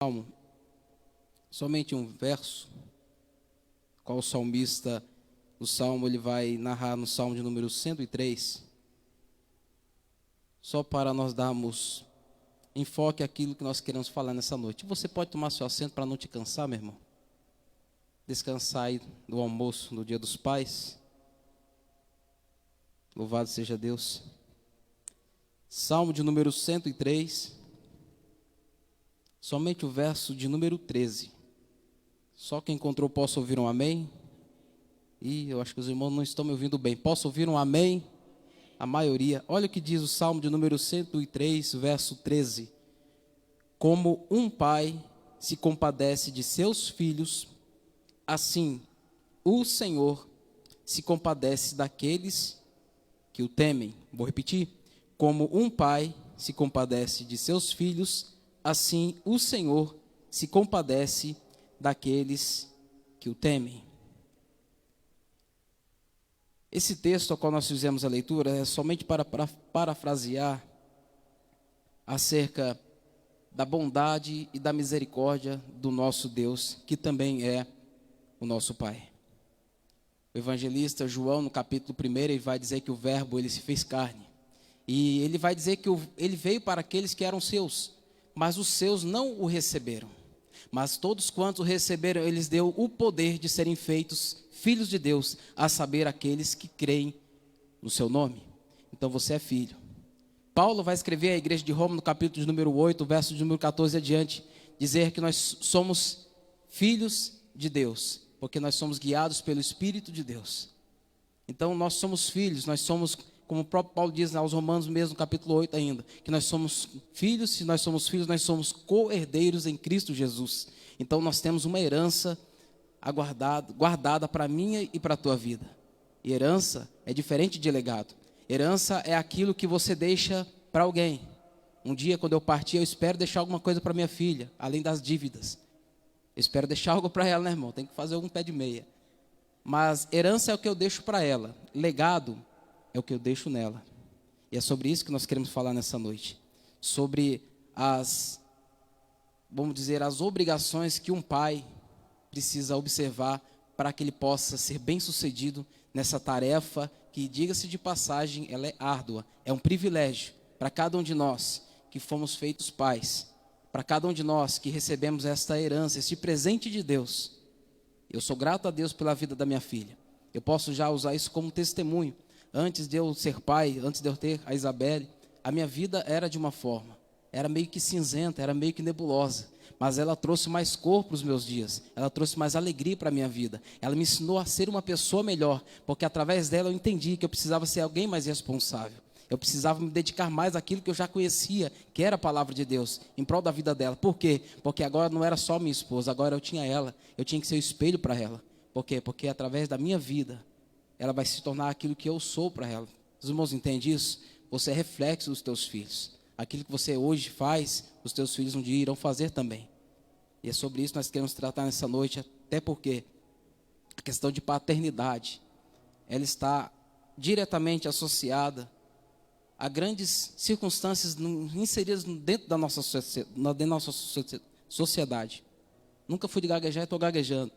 Salmo, somente um verso, qual o salmista do Salmo ele vai narrar no Salmo de número 103, só para nós darmos enfoque àquilo que nós queremos falar nessa noite. Você pode tomar seu assento para não te cansar, meu irmão? Descansar aí do almoço no Dia dos Pais. Louvado seja Deus. Salmo de número 103, somente o verso de número 13. Só quem encontrou possa ouvir um amém? Eu acho que os irmãos não estão me ouvindo bem. Posso ouvir um amém? A maioria. Olha o que diz o Salmo de número 103, verso 13. Como um pai se compadece de seus filhos, assim o Senhor se compadece daqueles que o temem. Vou repetir. Como um pai se compadece de seus filhos, assim o Senhor se compadece daqueles que o temem. Esse texto ao qual nós fizemos a leitura é somente para parafrasear acerca da bondade e da misericórdia do nosso Deus, que também é o nosso Pai. O evangelista João, no capítulo 1, ele vai dizer que o verbo ele se fez carne. E ele vai dizer que ele veio para aqueles que eram seus, mas os seus não o receberam. Mas todos quantos o receberam, eles deu o poder de serem feitos filhos de Deus, a saber, aqueles que creem no seu nome. Então você é filho. Paulo vai escrever à igreja de Roma, no capítulo de número 8, verso de número 14 adiante, dizer que nós somos filhos de Deus, porque nós somos guiados pelo Espírito de Deus. Então nós somos filhos, nós somos, como o próprio Paulo diz aos Romanos mesmo, no capítulo 8 ainda, que nós somos filhos, se nós somos filhos, nós somos co-herdeiros em Cristo Jesus. Então nós temos uma herança guardada para a minha e para a tua vida. E herança é diferente de legado. Herança é aquilo que você deixa para alguém. Um dia, quando eu partir, eu espero deixar alguma coisa para minha filha, além das dívidas. Eu espero deixar algo para ela, né, irmão? Tem que fazer algum pé de meia. Mas herança é o que eu deixo para ela. Legado é o que eu deixo nela. E é sobre isso que nós queremos falar nessa noite. Sobre as obrigações que um pai precisa observar para que ele possa ser bem-sucedido nessa tarefa que, diga-se de passagem, ela é árdua. É um privilégio para cada um de nós que fomos feitos pais, para cada um de nós que recebemos esta herança, este presente de Deus. Eu sou grato a Deus pela vida da minha filha. Eu posso já usar isso como testemunho. Antes de eu ser pai, antes de eu ter a Isabelle, a minha vida era de uma forma. Era meio que cinzenta, era meio que nebulosa. Mas ela trouxe mais cor para os meus dias. Ela trouxe mais alegria para a minha vida. Ela me ensinou a ser uma pessoa melhor. Porque através dela eu entendi que eu precisava ser alguém mais responsável. Eu precisava me dedicar mais àquilo que eu já conhecia, que era a palavra de Deus, em prol da vida dela. Por quê? Porque agora não era só minha esposa, agora eu tinha ela. Eu tinha que ser o espelho para ela. Por quê? Porque através da minha vida, ela vai se tornar aquilo que eu sou para ela. Os irmãos entendem isso? Você é reflexo dos teus filhos. Aquilo que você hoje faz, os teus filhos um dia irão fazer também. E é sobre isso que nós queremos tratar nessa noite, até porque a questão de paternidade, ela está diretamente associada a grandes circunstâncias inseridas dentro da nossa sociedade. Nunca fui de gaguejar e estou gaguejando.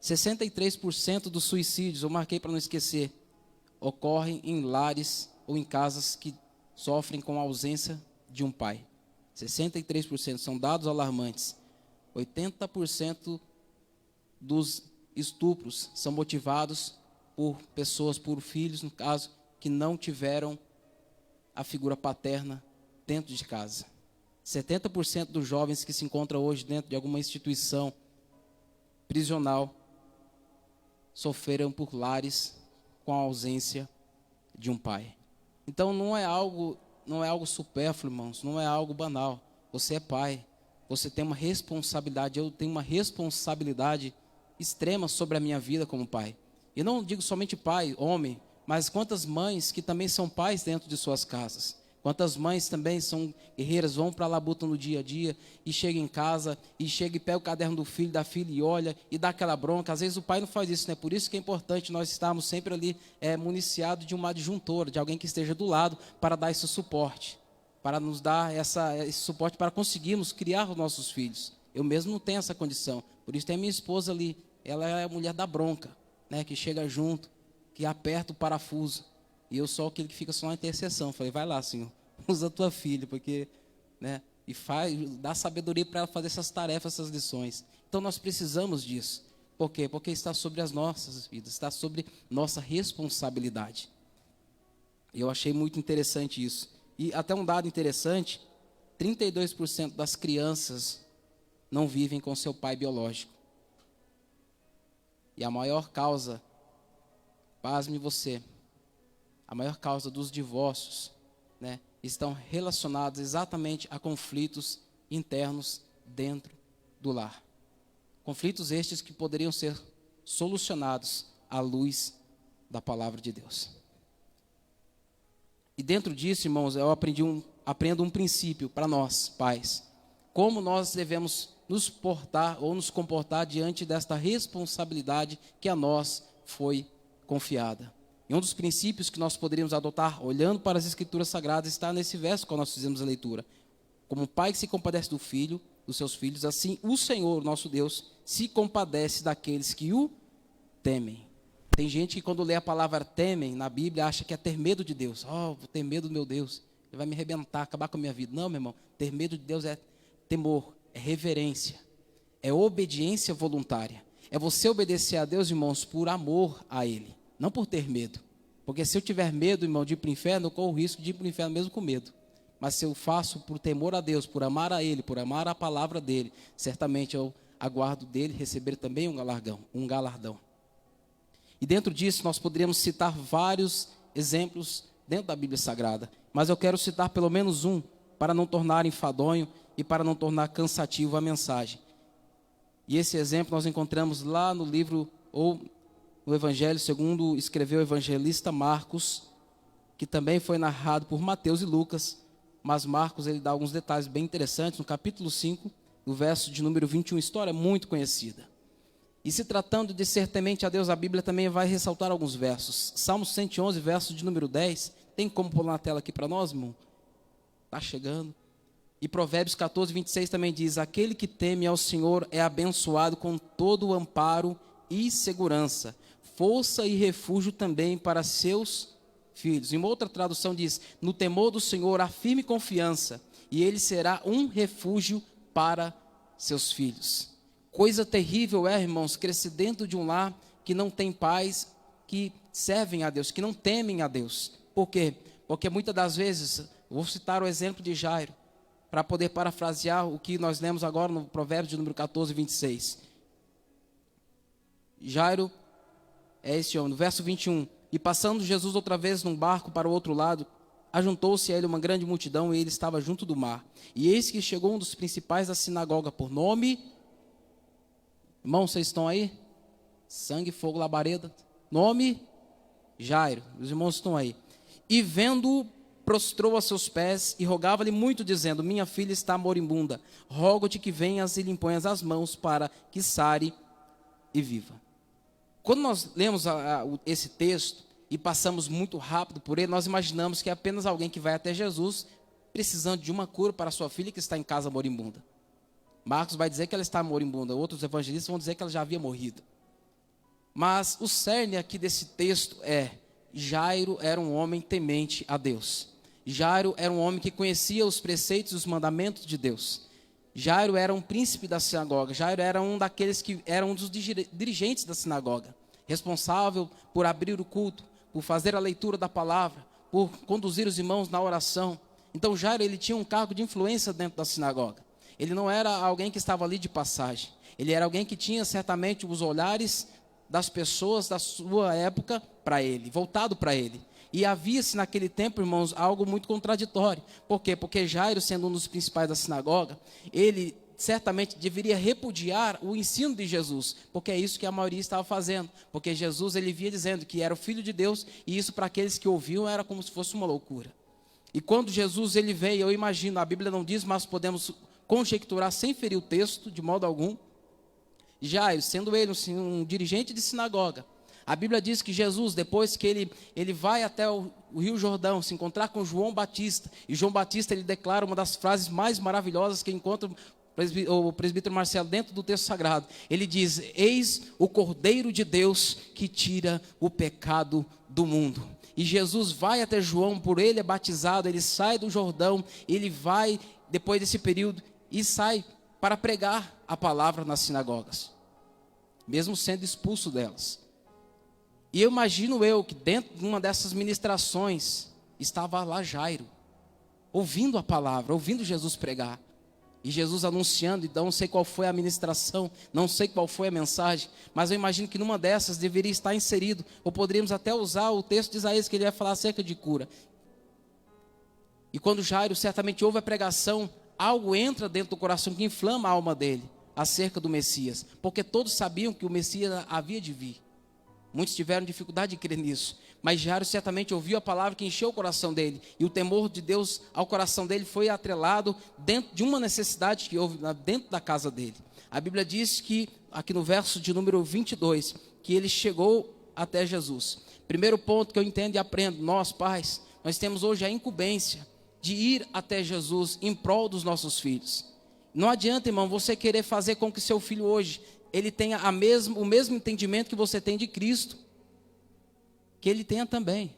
63% dos suicídios, eu marquei para não esquecer, ocorrem em lares ou em casas que sofrem com a ausência de um pai. 63% são dados alarmantes. 80% dos estupros são motivados por pessoas, por filhos, no caso, que não tiveram a figura paterna dentro de casa. 70% dos jovens que se encontram hoje dentro de alguma instituição prisional sofreram por lares com a ausência de um pai. Então não é algo supérfluo, irmãos, não é algo banal. Você é pai, você tem uma responsabilidade, eu tenho uma responsabilidade extrema sobre a minha vida como pai. E não digo somente pai, homem, mas quantas mães que também são pais dentro de suas casas. Quantas mães também são guerreiras, vão para a labuta no dia a dia e chegam em casa e chega e pega o caderno do filho, da filha e olha e dá aquela bronca. Às vezes o pai não faz isso, né? Por isso que é importante nós estarmos sempre ali municiados de uma adjuntora, de alguém que esteja do lado para dar esse suporte, para nos dar esse suporte para conseguirmos criar os nossos filhos. Eu mesmo não tenho essa condição. Por isso tem a minha esposa ali. Ela é a mulher da bronca, né? Que chega junto, que aperta o parafuso. E eu sou aquele que fica só na intercessão. Falei, vai lá, Senhor, usa a tua filha, porque, né? E dá sabedoria para ela fazer essas tarefas, essas lições. Então nós precisamos disso. Por quê? Porque está sobre as nossas vidas, está sobre nossa responsabilidade. E eu achei muito interessante isso. E até um dado interessante, 32% das crianças não vivem com seu pai biológico. E a maior causa, pasme você, a maior causa dos divórcios, né, estão relacionados exatamente a conflitos internos dentro do lar. Conflitos estes que poderiam ser solucionados à luz da palavra de Deus. E dentro disso, irmãos, eu aprendo um princípio para nós, pais. Como nós devemos nos portar ou nos comportar diante desta responsabilidade que a nós foi confiada. E um dos princípios que nós poderíamos adotar, olhando para as Escrituras Sagradas, está nesse verso que nós fizemos a leitura. Como o pai que se compadece do filho, dos seus filhos, assim o Senhor, nosso Deus, se compadece daqueles que o temem. Tem gente que quando lê a palavra temem na Bíblia, acha que é ter medo de Deus. Vou ter medo do meu Deus, ele vai me arrebentar, acabar com a minha vida. Não, meu irmão, ter medo de Deus é temor, é reverência, é obediência voluntária. É você obedecer a Deus, irmãos, por amor a Ele, não por ter medo. Porque se eu tiver medo, irmão, de ir para o inferno, eu corro o risco de ir para o inferno mesmo com medo. Mas se eu faço por temor a Deus, por amar a Ele, por amar a palavra dEle, certamente eu aguardo dEle receber também um galardão. E dentro disso nós poderíamos citar vários exemplos dentro da Bíblia Sagrada. Mas eu quero citar pelo menos um, para não tornar enfadonho e para não tornar cansativo a mensagem. E esse exemplo nós encontramos lá no livro, ou no Evangelho, segundo escreveu o evangelista Marcos, que também foi narrado por Mateus e Lucas, mas Marcos ele dá alguns detalhes bem interessantes, no capítulo 5, no verso de número 21, história muito conhecida. E se tratando de ser temente a Deus, a Bíblia também vai ressaltar alguns versos. Salmo 111, verso de número 10, tem como pôr na tela aqui para nós, irmão? Está chegando. E Provérbios 14, 26 também diz, aquele que teme ao Senhor é abençoado com todo o amparo e segurança, força e refúgio também para seus filhos. Em uma outra tradução diz, no temor do Senhor há firme confiança, e ele será um refúgio para seus filhos. Coisa terrível é, irmãos, crescer dentro de um lar que não tem pais que servem a Deus, que não temem a Deus. Por quê? Porque muitas das vezes, vou citar o exemplo de Jairo, para poder parafrasear o que nós lemos agora no Provérbio de número 14, 26. Jairo é esse homem, no verso 21. E passando Jesus outra vez num barco para o outro lado, ajuntou-se a ele uma grande multidão e ele estava junto do mar. E eis que chegou um dos principais da sinagoga por nome... Irmãos, vocês estão aí? Sangue, fogo, labareda. Nome? Jairo. Os irmãos estão aí. E vendo, prostrou a seus pés e rogava-lhe muito, dizendo, minha filha está moribunda. Rogo-te que venhas e lhe imponhas as mãos para que sare e viva. Quando nós lemos esse texto e passamos muito rápido por ele, nós imaginamos que é apenas alguém que vai até Jesus precisando de uma cura para sua filha que está em casa moribunda. Marcos vai dizer que ela está moribunda, outros evangelistas vão dizer que ela já havia morrido. Mas o cerne aqui desse texto é, Jairo era um homem temente a Deus. Jairo era um homem que conhecia os preceitos e os mandamentos de Deus. Jairo era um príncipe da sinagoga. Jairo era um daqueles que era um dos dirigentes da sinagoga, responsável por abrir o culto, por fazer a leitura da palavra, por conduzir os irmãos na oração. Então Jairo ele tinha um cargo de influência dentro da sinagoga. Ele não era alguém que estava ali de passagem. Ele era alguém que tinha certamente os olhares das pessoas da sua época para ele, voltado para ele. E havia-se naquele tempo, irmãos, algo muito contraditório. Por quê? Porque Jairo, sendo um dos principais da sinagoga, ele certamente deveria repudiar o ensino de Jesus, porque é isso que a maioria estava fazendo. Porque Jesus, ele via dizendo que era o Filho de Deus, e isso para aqueles que ouviam era como se fosse uma loucura. E quando Jesus ele veio, eu imagino, a Bíblia não diz, mas podemos conjecturar sem ferir o texto de modo algum. Jairo, sendo ele um dirigente de sinagoga, a Bíblia diz que Jesus, depois que ele vai até o Rio Jordão se encontrar com João Batista, e João Batista ele declara uma das frases mais maravilhosas que encontra o presbítero Marcelo, dentro do texto sagrado, ele diz: eis o Cordeiro de Deus que tira o pecado do mundo. E Jesus vai até João, por ele é batizado, ele sai do Jordão, ele vai, depois desse período, e sai para pregar a palavra nas sinagogas, mesmo sendo expulso delas. E eu imagino que dentro de uma dessas ministrações, estava lá Jairo, ouvindo a palavra, ouvindo Jesus pregar. E Jesus anunciando, então não sei qual foi a ministração, não sei qual foi a mensagem, mas eu imagino que numa dessas deveria estar inserido, ou poderíamos até usar o texto de Isaías, que ele vai falar acerca de cura. E quando Jairo certamente ouve a pregação, algo entra dentro do coração que inflama a alma dele, acerca do Messias, porque todos sabiam que o Messias havia de vir. Muitos tiveram dificuldade de crer nisso, mas Jairo certamente ouviu a palavra que encheu o coração dele, e o temor de Deus ao coração dele foi atrelado dentro de uma necessidade que houve dentro da casa dele. A Bíblia diz que, aqui no verso de número 22, que ele chegou até Jesus. Primeiro ponto que eu entendo e aprendo: nós pais, nós temos hoje a incumbência de ir até Jesus em prol dos nossos filhos. Não adianta, irmão, você querer fazer com que seu filho hoje ele tenha o mesmo entendimento que você tem de Cristo, que ele tenha também.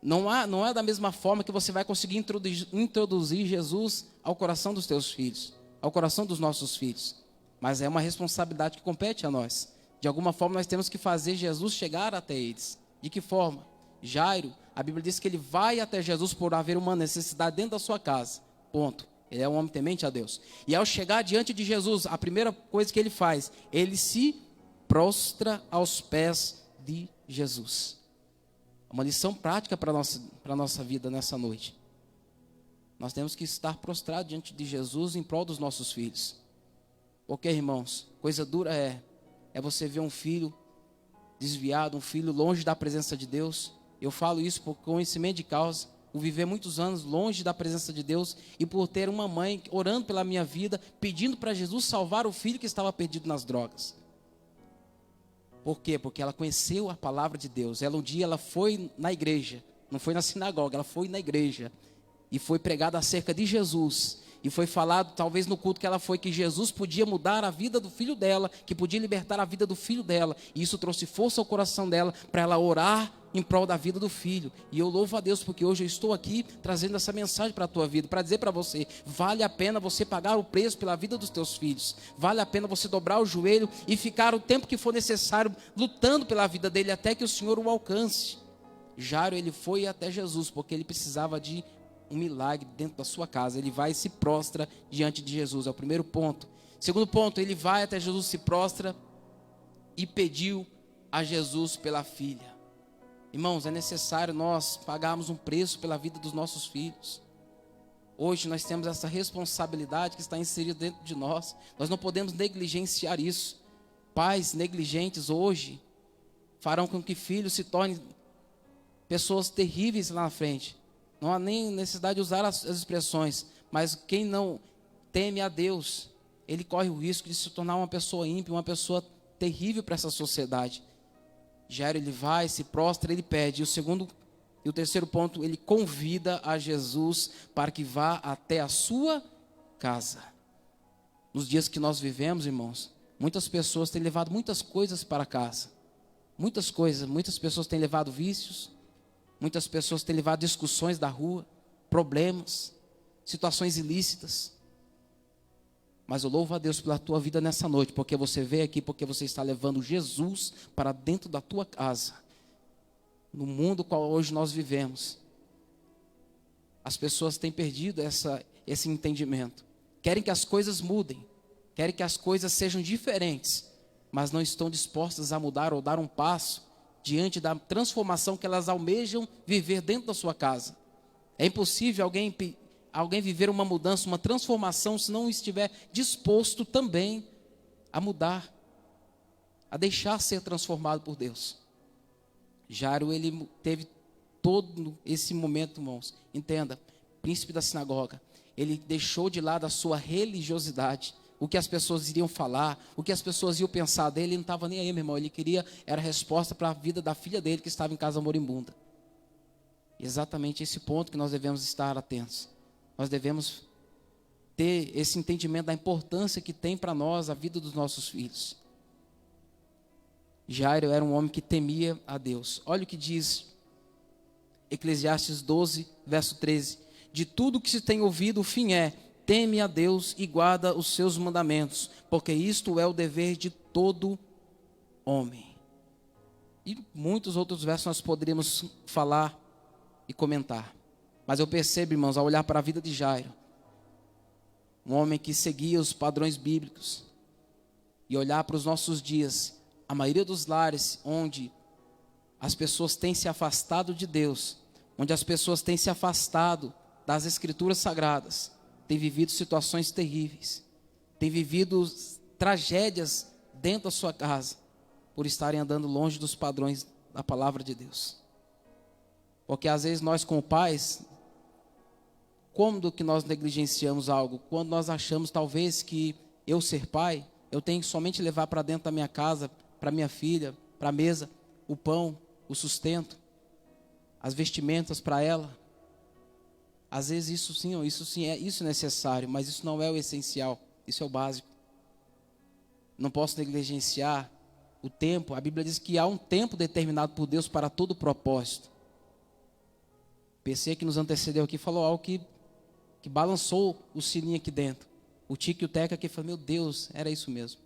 Não é da mesma forma que você vai conseguir introduzir Jesus ao coração dos teus filhos, ao coração dos nossos filhos, mas é uma responsabilidade que compete a nós. De alguma forma nós temos que fazer Jesus chegar até eles. De que forma? Jairo, a Bíblia diz que ele vai até Jesus por haver uma necessidade dentro da sua casa, ponto. Ele é um homem temente a Deus. E ao chegar diante de Jesus, a primeira coisa que ele faz, ele se prostra aos pés de Jesus. Uma lição prática para a nossa vida nessa noite. Nós temos que estar prostrados diante de Jesus em prol dos nossos filhos. Porque, irmãos, coisa dura é você ver um filho desviado, um filho longe da presença de Deus. Eu falo isso por conhecimento de causa. Por viver muitos anos longe da presença de Deus e por ter uma mãe orando pela minha vida, pedindo para Jesus salvar o filho que estava perdido nas drogas. Por quê? Porque ela conheceu a palavra de Deus. Um dia ela foi na igreja, não foi na sinagoga, ela foi na igreja e foi pregada acerca de Jesus. E foi falado, talvez no culto que ela foi, que Jesus podia mudar a vida do filho dela, que podia libertar a vida do filho dela. E isso trouxe força ao coração dela para ela orar em prol da vida do filho. E eu louvo a Deus porque hoje eu estou aqui trazendo essa mensagem para a tua vida, para dizer para você: vale a pena você pagar o preço pela vida dos teus filhos, vale a pena você dobrar o joelho e ficar o tempo que for necessário lutando pela vida dele até que o Senhor o alcance. Jairo, ele foi até Jesus porque ele precisava de um milagre dentro da sua casa. Ele vai e se prostra diante de Jesus, é o primeiro ponto. Segundo ponto, ele vai até Jesus, se prostra e pediu a Jesus pela filha. Irmãos, é necessário nós pagarmos um preço pela vida dos nossos filhos. Hoje nós temos essa responsabilidade que está inserida dentro de nós. Nós não podemos negligenciar isso. Pais negligentes hoje farão com que filhos se tornem pessoas terríveis lá na frente. Não há nem necessidade de usar as expressões, mas quem não teme a Deus, ele corre o risco de se tornar uma pessoa ímpia, uma pessoa terrível para essa sociedade. Jairo, ele vai, se prostra, ele pede. E o terceiro ponto, ele convida a Jesus para que vá até a sua casa. Nos dias que nós vivemos, irmãos, muitas pessoas têm levado muitas coisas para casa. Muitas coisas, muitas pessoas têm levado vícios, muitas pessoas têm levado discussões da rua, problemas, situações ilícitas. Mas eu louvo a Deus pela tua vida nessa noite, porque você veio aqui, porque você está levando Jesus para dentro da tua casa. No mundo qual hoje nós vivemos, as pessoas têm perdido esse entendimento. Querem que as coisas mudem, querem que as coisas sejam diferentes, mas não estão dispostas a mudar ou dar um passo diante da transformação que elas almejam viver dentro da sua casa. É impossível alguém viver uma mudança, uma transformação, se não estiver disposto também a mudar, a deixar ser transformado por Deus. Jairo, ele teve todo esse momento, irmãos, entenda, príncipe da sinagoga, ele deixou de lado a sua religiosidade, o que as pessoas iriam falar, o que as pessoas iam pensar dele, ele não estava nem aí, meu irmão, ele queria, era a resposta para a vida da filha dele que estava em casa moribunda. Exatamente esse ponto que nós devemos estar atentos. Nós devemos ter esse entendimento da importância que tem para nós a vida dos nossos filhos. Jairo era um homem que temia a Deus. Olha o que diz Eclesiastes 12, verso 13. De tudo que se tem ouvido, o fim é: teme a Deus e guarda os seus mandamentos, porque isto é o dever de todo homem. E muitos outros versos nós poderíamos falar e comentar. Mas eu percebo, irmãos, ao olhar para a vida de Jairo, um homem que seguia os padrões bíblicos, e olhar para os nossos dias, a maioria dos lares onde as pessoas têm se afastado de Deus, onde as pessoas têm se afastado das Escrituras Sagradas, têm vivido situações terríveis, têm vivido tragédias dentro da sua casa, por estarem andando longe dos padrões da palavra de Deus. Porque às vezes nós como pais, quando que nós negligenciamos algo? Quando nós achamos talvez que eu ser pai, eu tenho que somente levar para dentro da minha casa, para minha filha, para a mesa, o pão, o sustento, as vestimentas para ela. Às vezes isso é necessário, mas isso não é o essencial, isso é o básico. Não posso negligenciar o tempo. A Bíblia diz que há um tempo determinado por Deus para todo propósito. O PC que nos antecedeu aqui falou algo que balançou o sininho aqui dentro. O Tico e o Teca aqui falou: meu Deus, era isso mesmo.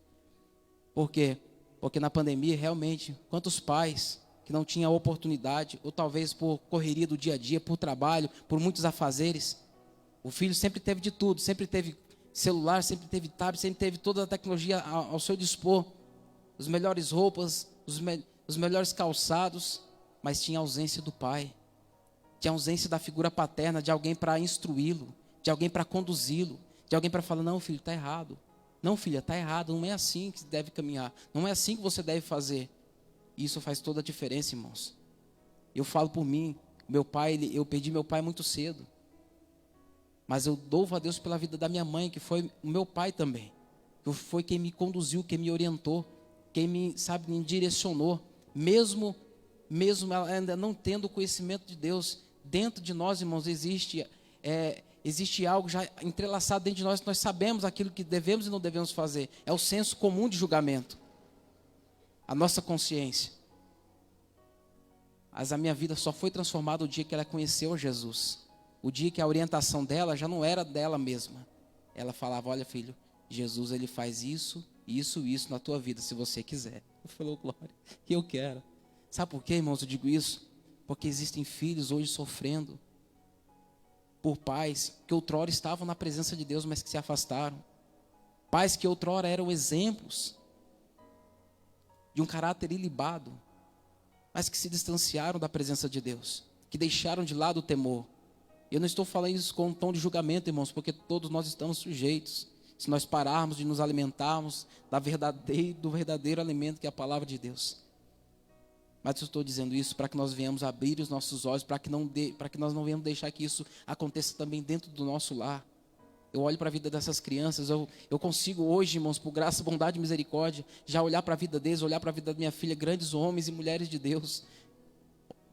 Por quê? Porque na pandemia, realmente, quantos pais que não tinham oportunidade, ou talvez por correria do dia a dia, por trabalho, por muitos afazeres, o filho sempre teve de tudo, sempre teve celular, sempre teve tablet, sempre teve toda a tecnologia ao seu dispor, as melhores roupas, os melhores calçados, mas tinha ausência do pai, tinha ausência da figura paterna, de alguém para instruí-lo, de alguém para conduzi-lo, de alguém para falar: não, filho, está errado. Não, filha, está errado, não é assim que deve caminhar, não é assim que você deve fazer. Isso faz toda a diferença, irmãos. Eu falo por mim, meu pai, eu perdi meu pai muito cedo. Mas eu louvo a Deus pela vida da minha mãe, que foi o meu pai também. Que foi quem me conduziu, quem me orientou, quem me direcionou. Mesmo ela ainda não tendo conhecimento de Deus, dentro de nós, irmãos, existe algo já entrelaçado dentro de nós, que nós sabemos aquilo que devemos e não devemos fazer. É o senso comum de julgamento. A nossa consciência. Mas a minha vida só foi transformada o dia que ela conheceu Jesus. O dia que a orientação dela já não era dela mesma. Ela falava: olha, filho, Jesus, ele faz isso, isso, isso na tua vida, se você quiser. Eu falei: glória, eu quero. Sabe por quê, irmãos, eu digo isso? Porque existem filhos hoje sofrendo por pais que outrora estavam na presença de Deus, mas que se afastaram. Pais que outrora eram exemplos de um caráter ilibado, mas que se distanciaram da presença de Deus, que deixaram de lado o temor. Eu não estou falando isso com um tom de julgamento, irmãos, porque todos nós estamos sujeitos, se nós pararmos de nos alimentarmos do verdadeiro alimento que é a palavra de Deus. Mas eu estou dizendo isso para que nós venhamos abrir os nossos olhos, para que nós não venhamos deixar que isso aconteça também dentro do nosso lar. Eu olho para a vida dessas crianças, eu consigo hoje, irmãos, por graça, bondade e misericórdia, já olhar para a vida deles, olhar para a vida da minha filha, grandes homens e mulheres de Deus,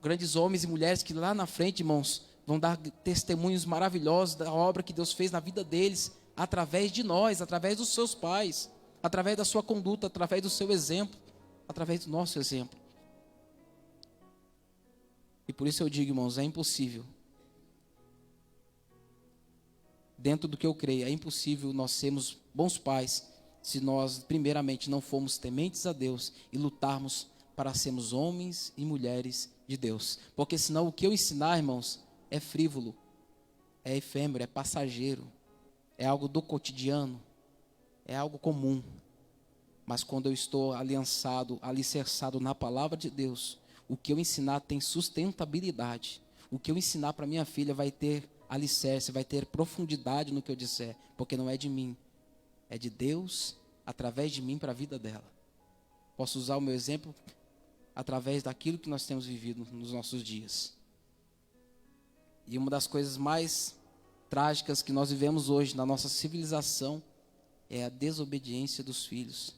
grandes homens e mulheres que lá na frente, irmãos, vão dar testemunhos maravilhosos da obra que Deus fez na vida deles, através de nós, através dos seus pais, através da sua conduta, através do seu exemplo, através do nosso exemplo. E por isso eu digo, irmãos, é impossível. Dentro do que eu creio, é impossível nós sermos bons pais se nós, primeiramente, não formos tementes a Deus e lutarmos para sermos homens e mulheres de Deus. Porque senão o que eu ensinar, irmãos, é frívolo, é efêmero, é passageiro, é algo do cotidiano, é algo comum. Mas quando eu estou alicerçado na palavra de Deus, o que eu ensinar tem sustentabilidade. O que eu ensinar para minha filha vai ter alicerce, vai ter profundidade no que eu disser, porque não é de mim, é de Deus, através de mim, para a vida dela. Posso usar o meu exemplo através daquilo que nós temos vivido nos nossos dias. E uma das coisas mais trágicas que nós vivemos hoje na nossa civilização é a desobediência dos filhos.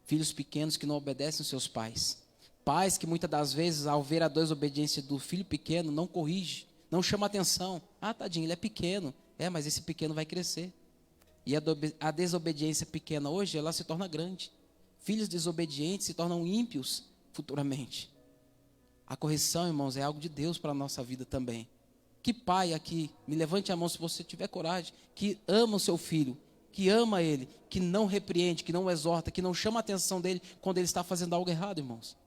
Filhos pequenos que não obedecem aos seus pais. Pais que muitas das vezes, ao ver a desobediência do filho pequeno, não corrige, não chama atenção. Ah, tadinho, ele é pequeno. Mas esse pequeno vai crescer. E a desobediência pequena hoje, ela se torna grande. Filhos desobedientes se tornam ímpios futuramente. A correção, irmãos, é algo de Deus para a nossa vida também. Que pai aqui, me levante a mão se você tiver coragem, que ama o seu filho, que ama ele, que não repreende, que não o exorta, que não chama a atenção dele quando ele está fazendo algo errado, irmãos.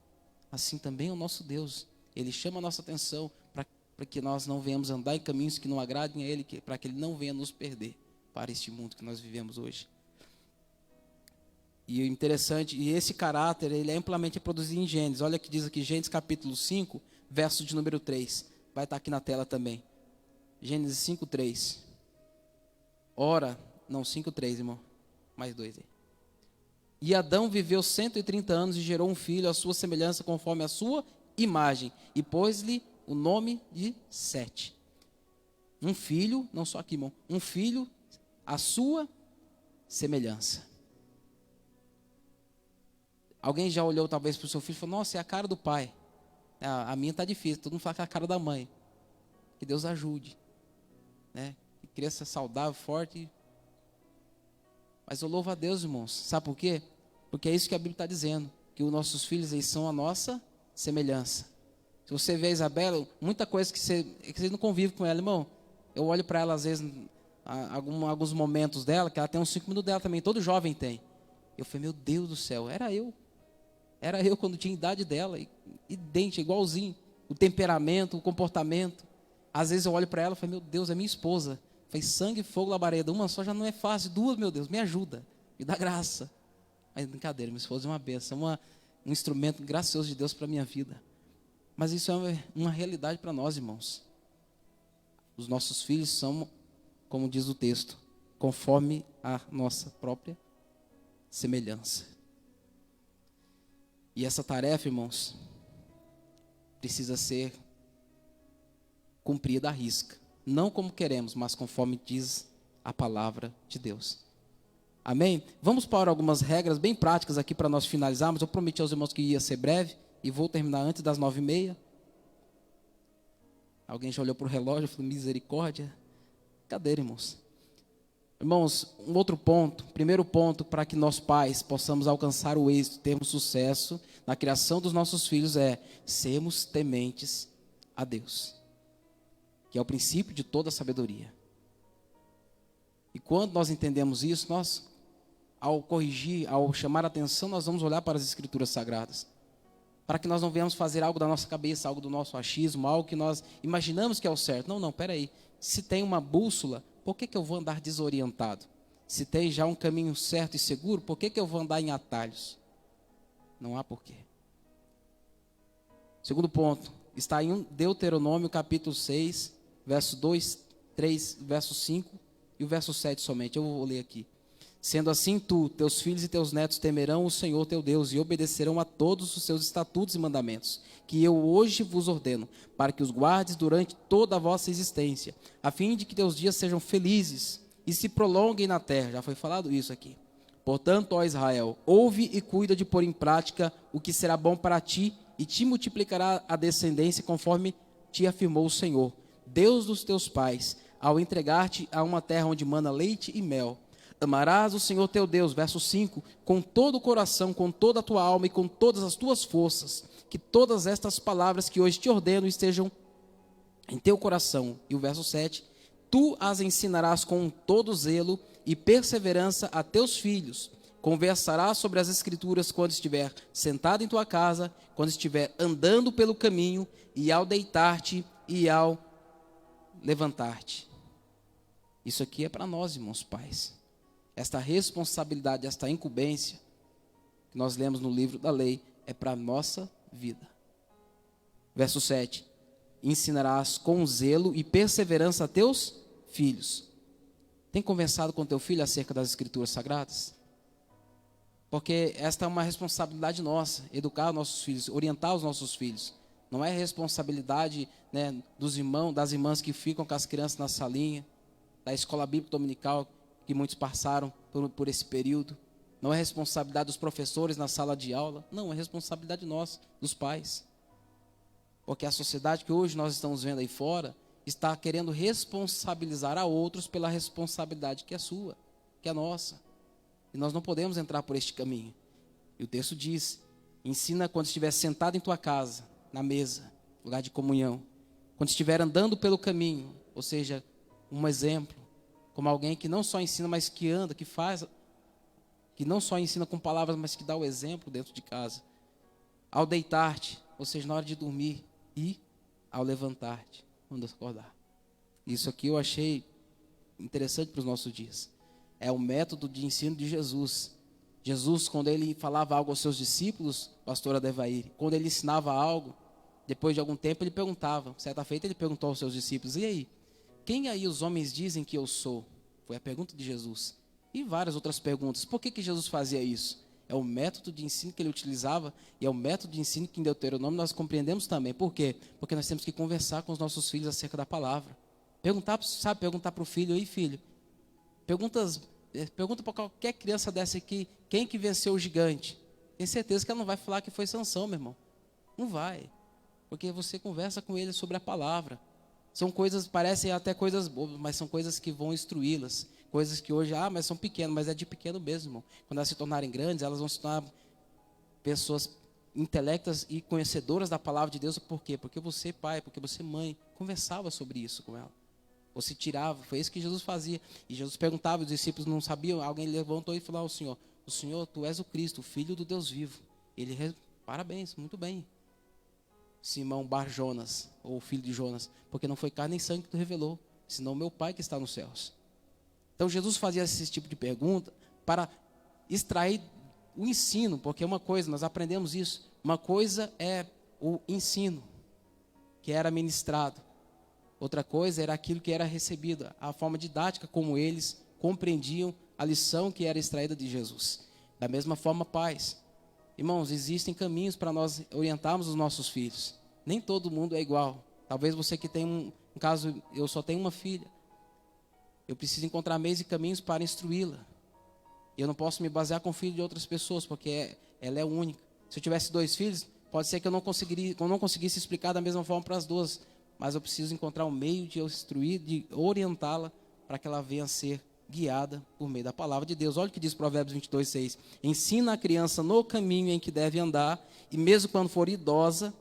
Assim também é o nosso Deus. Ele chama a nossa atenção para que nós não venhamos andar em caminhos que não agradem a ele, para que ele não venha nos perder para este mundo que nós vivemos hoje. E o interessante, e esse caráter, ele é amplamente reproduzido em Gênesis. Olha o que diz aqui, Gênesis capítulo 5, verso de número 3. Vai estar aqui na tela também. Gênesis 5, 3. Ora, não, 5, 3, irmão. Mais 2 aí. E Adão viveu 130 anos e gerou um filho à sua semelhança, conforme a sua imagem. E pôs-lhe o nome de Sete. Um filho, não só aqui, irmão. Um filho à sua semelhança. Alguém já olhou talvez para o seu filho e falou, nossa, é a cara do pai. A minha está difícil, todo mundo fala que é a cara da mãe. Que Deus ajude. Né? Que criança saudável, forte. Mas eu louvo a Deus, irmãos. Sabe por quê? Porque é isso que a Bíblia está dizendo. Que os nossos filhos, eles são a nossa semelhança. Se você vê a Isabela, muita coisa que você não convive com ela, irmão. Eu olho para ela, às vezes, alguns momentos dela, que ela tem uns 5 minutos dela também, todo jovem tem. Eu falei, meu Deus do céu, era eu. Era eu quando tinha a idade dela, idêntico, igualzinho. O temperamento, o comportamento. Às vezes eu olho para ela e falo, meu Deus, é minha esposa. Fez sangue, fogo, labareda. Uma só já não é fácil. 2, meu Deus, me ajuda. Me dá graça. Mas brincadeira, minha esposa é uma bênção. É um instrumento gracioso de Deus para a minha vida. Mas isso é uma realidade para nós, irmãos. Os nossos filhos são, como diz o texto, conforme a nossa própria semelhança. E essa tarefa, irmãos, precisa ser cumprida à risca. Não como queremos, mas conforme diz a palavra de Deus. Amém? Vamos para algumas regras bem práticas aqui para nós finalizarmos. Eu prometi aos irmãos que ia ser breve e vou terminar antes das 9h30. Alguém já olhou para o relógio e falou, misericórdia. Cadê, irmãos? Irmãos, um outro ponto, primeiro ponto para que nós pais possamos alcançar o êxito, termos sucesso na criação dos nossos filhos é sermos tementes a Deus, que é o princípio de toda a sabedoria. E quando nós entendemos isso, nós, ao corrigir, ao chamar a atenção, nós vamos olhar para as Escrituras Sagradas, para que nós não venhamos fazer algo da nossa cabeça, algo do nosso achismo, algo que nós imaginamos que é o certo. Não, peraí, se tem uma bússola, por que eu vou andar desorientado? Se tem já um caminho certo e seguro, por que eu vou andar em atalhos? Não há porquê. Segundo ponto, está em Deuteronômio capítulo 6, verso 2, 3, verso 5 e o verso 7 somente. Eu vou ler aqui. Sendo assim, tu, teus filhos e teus netos temerão o Senhor teu Deus e obedecerão a todos os seus estatutos e mandamentos, que eu hoje vos ordeno, para que os guardes durante toda a vossa existência, a fim de que teus dias sejam felizes e se prolonguem na terra. Já foi falado isso aqui. Portanto, ó Israel, ouve e cuida de pôr em prática o que será bom para ti e te multiplicará a descendência conforme te afirmou o Senhor, Deus dos teus pais, ao entregar-te a uma terra onde mana leite e mel. Amarás o Senhor teu Deus, verso 5, com todo o coração, com toda a tua alma e com todas as tuas forças. Que todas estas palavras que hoje te ordeno estejam em teu coração. E o verso 7, tu as ensinarás com todo zelo e perseverança a teus filhos. Conversarás sobre as Escrituras quando estiver sentado em tua casa, quando estiver andando pelo caminho, e ao deitar-te e ao levantar-te. Isso aqui é para nós, irmãos pais. Esta responsabilidade, esta incumbência, que nós lemos no livro da lei, é para a nossa vida. Verso 7. Ensinarás com zelo e perseverança a teus filhos. Tem conversado com teu filho acerca das Escrituras Sagradas? Porque esta é uma responsabilidade nossa, educar os nossos filhos, orientar os nossos filhos. Não é responsabilidade, né, dos irmãos, das irmãs que ficam com as crianças na salinha, da escola bíblica dominical, que muitos passaram por esse período. Não é responsabilidade dos professores na sala de aula. Não, é responsabilidade nossa, dos pais. Porque a sociedade que hoje nós estamos vendo aí fora está querendo responsabilizar a outros pela responsabilidade que é sua. que é nossa. E nós não podemos entrar por este caminho. E o texto diz: ensina quando estiver sentado em tua casa, na mesa, lugar de comunhão. Quando estiver andando pelo caminho, ou seja, um exemplo, como alguém que não só ensina, mas que anda, que faz, que não só ensina com palavras, mas que dá o exemplo dentro de casa. Ao deitar-te, ou seja, na hora de dormir, e ao levantar-te, quando acordar. Isso aqui eu achei interessante para os nossos dias. É o método de ensino de Jesus. Jesus, quando ele falava algo aos seus discípulos, pastor Adevair, quando ele ensinava algo, depois de algum tempo ele perguntava, certa feita ele perguntou aos seus discípulos: e aí, quem aí os homens dizem que eu sou? Foi a pergunta de Jesus. E várias outras perguntas. Por que Jesus fazia isso? É o método de ensino que ele utilizava, e é o método de ensino que em Deuteronômio nós compreendemos também. Por quê? Porque nós temos que conversar com os nossos filhos acerca da palavra. Perguntar para o filho: ei filho, pergunta para qualquer criança dessa aqui, quem que venceu o gigante? Tem certeza que ela não vai falar que foi Sansão, meu irmão. Não vai. Porque você conversa com ele sobre a palavra. São coisas, parecem até coisas bobas, mas são coisas que vão instruí-las. Coisas que hoje, mas são pequenas, mas é de pequeno mesmo, irmão. Quando elas se tornarem grandes, elas vão se tornar pessoas intelectas e conhecedoras da palavra de Deus. Por quê? Porque você, pai, porque você, mãe, conversava sobre isso com ela. Ou se tirava, foi isso que Jesus fazia. E Jesus perguntava, os discípulos não sabiam, alguém levantou e falou ao Senhor: o Senhor, tu és o Cristo, o Filho do Deus vivo. Ele, parabéns, muito bem, Simão Bar Jonas, ou filho de Jonas, porque não foi carne nem sangue que tu revelou, senão meu Pai que está nos céus. Então Jesus fazia esse tipo de pergunta para extrair o ensino, porque uma coisa, nós aprendemos isso, uma coisa é o ensino, que era ministrado, outra coisa era aquilo que era recebido, a forma didática como eles compreendiam a lição que era extraída de Jesus. Da mesma forma, pais. Irmãos, existem caminhos para nós orientarmos os nossos filhos. Nem todo mundo é igual. Talvez você que tem um caso, eu só tenho uma filha. Eu preciso encontrar meios e caminhos para instruí-la. Eu não posso me basear com o filho de outras pessoas, porque ela é única. Se eu tivesse 2 filhos, pode ser que eu não conseguisse explicar da mesma forma para as duas. Mas eu preciso encontrar um meio de eu instruir, de orientá-la, para que ela venha a ser guiada por meio da palavra de Deus. Olha o que diz Provérbios 22:6. Ensina a criança no caminho em que deve andar, e mesmo quando for idosa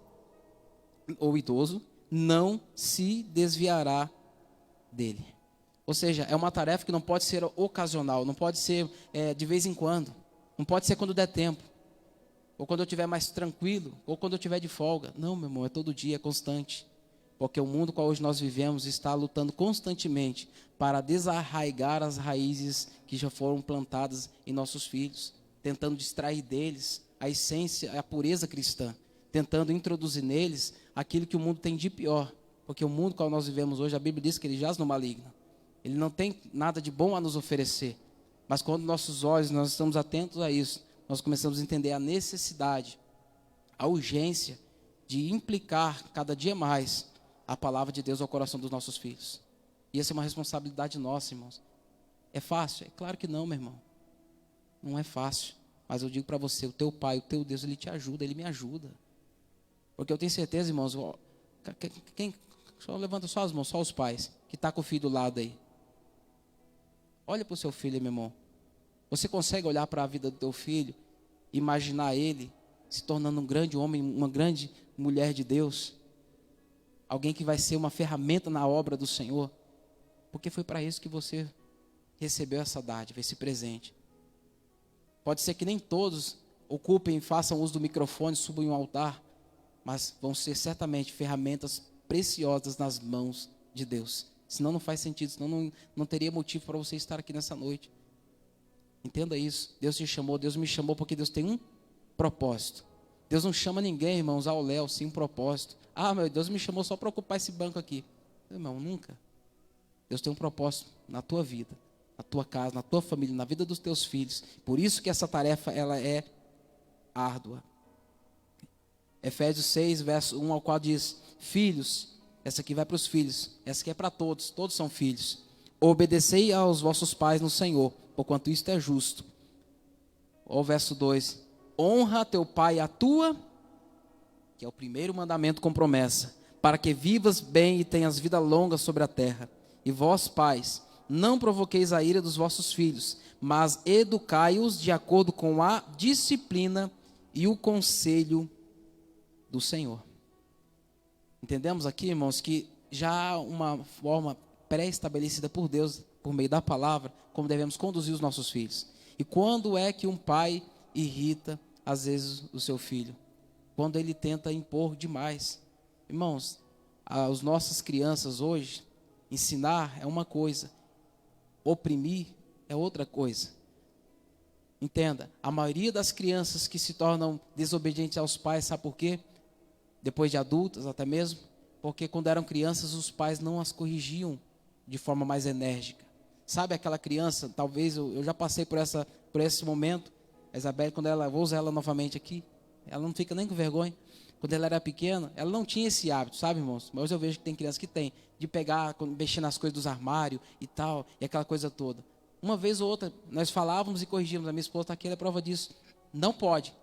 ou idoso, não se desviará dele. Ou seja, é uma tarefa que não pode ser ocasional, não pode ser de vez em quando, não pode ser quando der tempo, ou quando eu estiver mais tranquilo, ou quando eu estiver de folga. Não, meu irmão, é todo dia, é constante. Porque o mundo qual hoje nós vivemos está lutando constantemente para desarraigar as raízes que já foram plantadas em nossos filhos, tentando distrair deles a essência, a pureza cristã, tentando introduzir neles aquilo que o mundo tem de pior. Porque o mundo qual nós vivemos hoje, a Bíblia diz que ele jaz no maligno. Ele não tem nada de bom a nos oferecer. Mas quando nossos olhos, nós estamos atentos a isso, nós começamos a entender a necessidade, a urgência de implicar cada dia mais a palavra de Deus ao coração dos nossos filhos. E essa é uma responsabilidade nossa, irmãos. É fácil? É claro que não, meu irmão. Não é fácil. Mas eu digo para você, o teu pai, o teu Deus, ele te ajuda, ele me ajuda. Porque eu tenho certeza, irmãos, só levanta só as mãos, só os pais, que está com o filho do lado aí. Olha para o seu filho, meu irmão. Você consegue olhar para a vida do teu filho, imaginar ele se tornando um grande homem, uma grande mulher de Deus? Alguém que vai ser uma ferramenta na obra do Senhor? Porque foi para isso que você recebeu essa dádiva, esse presente. Pode ser que nem todos ocupem, façam uso do microfone, subam em um altar, mas vão ser certamente ferramentas preciosas nas mãos de Deus. Senão não faz sentido, senão não teria motivo para você estar aqui nessa noite. Entenda isso. Deus te chamou, Deus me chamou porque Deus tem um propósito. Deus não chama ninguém, irmãos, ao léu, sem um propósito. Meu Deus me chamou só para ocupar esse banco aqui. Irmão, nunca. Deus tem um propósito na tua vida, na tua casa, na tua família, na vida dos teus filhos. Por isso que essa tarefa, ela é árdua. Efésios 6, verso 1 ao 4 diz: filhos, essa aqui vai para os filhos, essa aqui é para todos são filhos. Obedecei aos vossos pais no Senhor, porquanto isto é justo. O verso 2: honra teu pai e a tua, que é o primeiro mandamento com promessa, para que vivas bem e tenhas vida longa sobre a terra. E vós, pais, não provoqueis a ira dos vossos filhos, mas educai-os de acordo com a disciplina e o conselho do Senhor. Entendemos aqui, irmãos, que já há uma forma pré-estabelecida por Deus, por meio da palavra, como devemos conduzir os nossos filhos. E quando é que um pai irrita, às vezes, o seu filho? Quando ele tenta impor demais. Irmãos, as nossas crianças hoje, ensinar é uma coisa, oprimir é outra coisa. Entenda, a maioria das crianças que se tornam desobedientes aos pais, sabe por quê? Depois de adultas até mesmo, porque quando eram crianças os pais não as corrigiam de forma mais enérgica. Sabe aquela criança, talvez eu já passei por esse momento, a Isabelle, quando ela, vou usar ela novamente aqui, ela não fica nem com vergonha. Quando ela era pequena, ela não tinha esse hábito, sabe, irmãos? Mas eu vejo que tem crianças que tem, de pegar, mexer nas coisas dos armários e tal, e aquela coisa toda. Uma vez ou outra, nós falávamos e corrigíamos, a minha esposa está aqui, ela é prova disso. Não pode.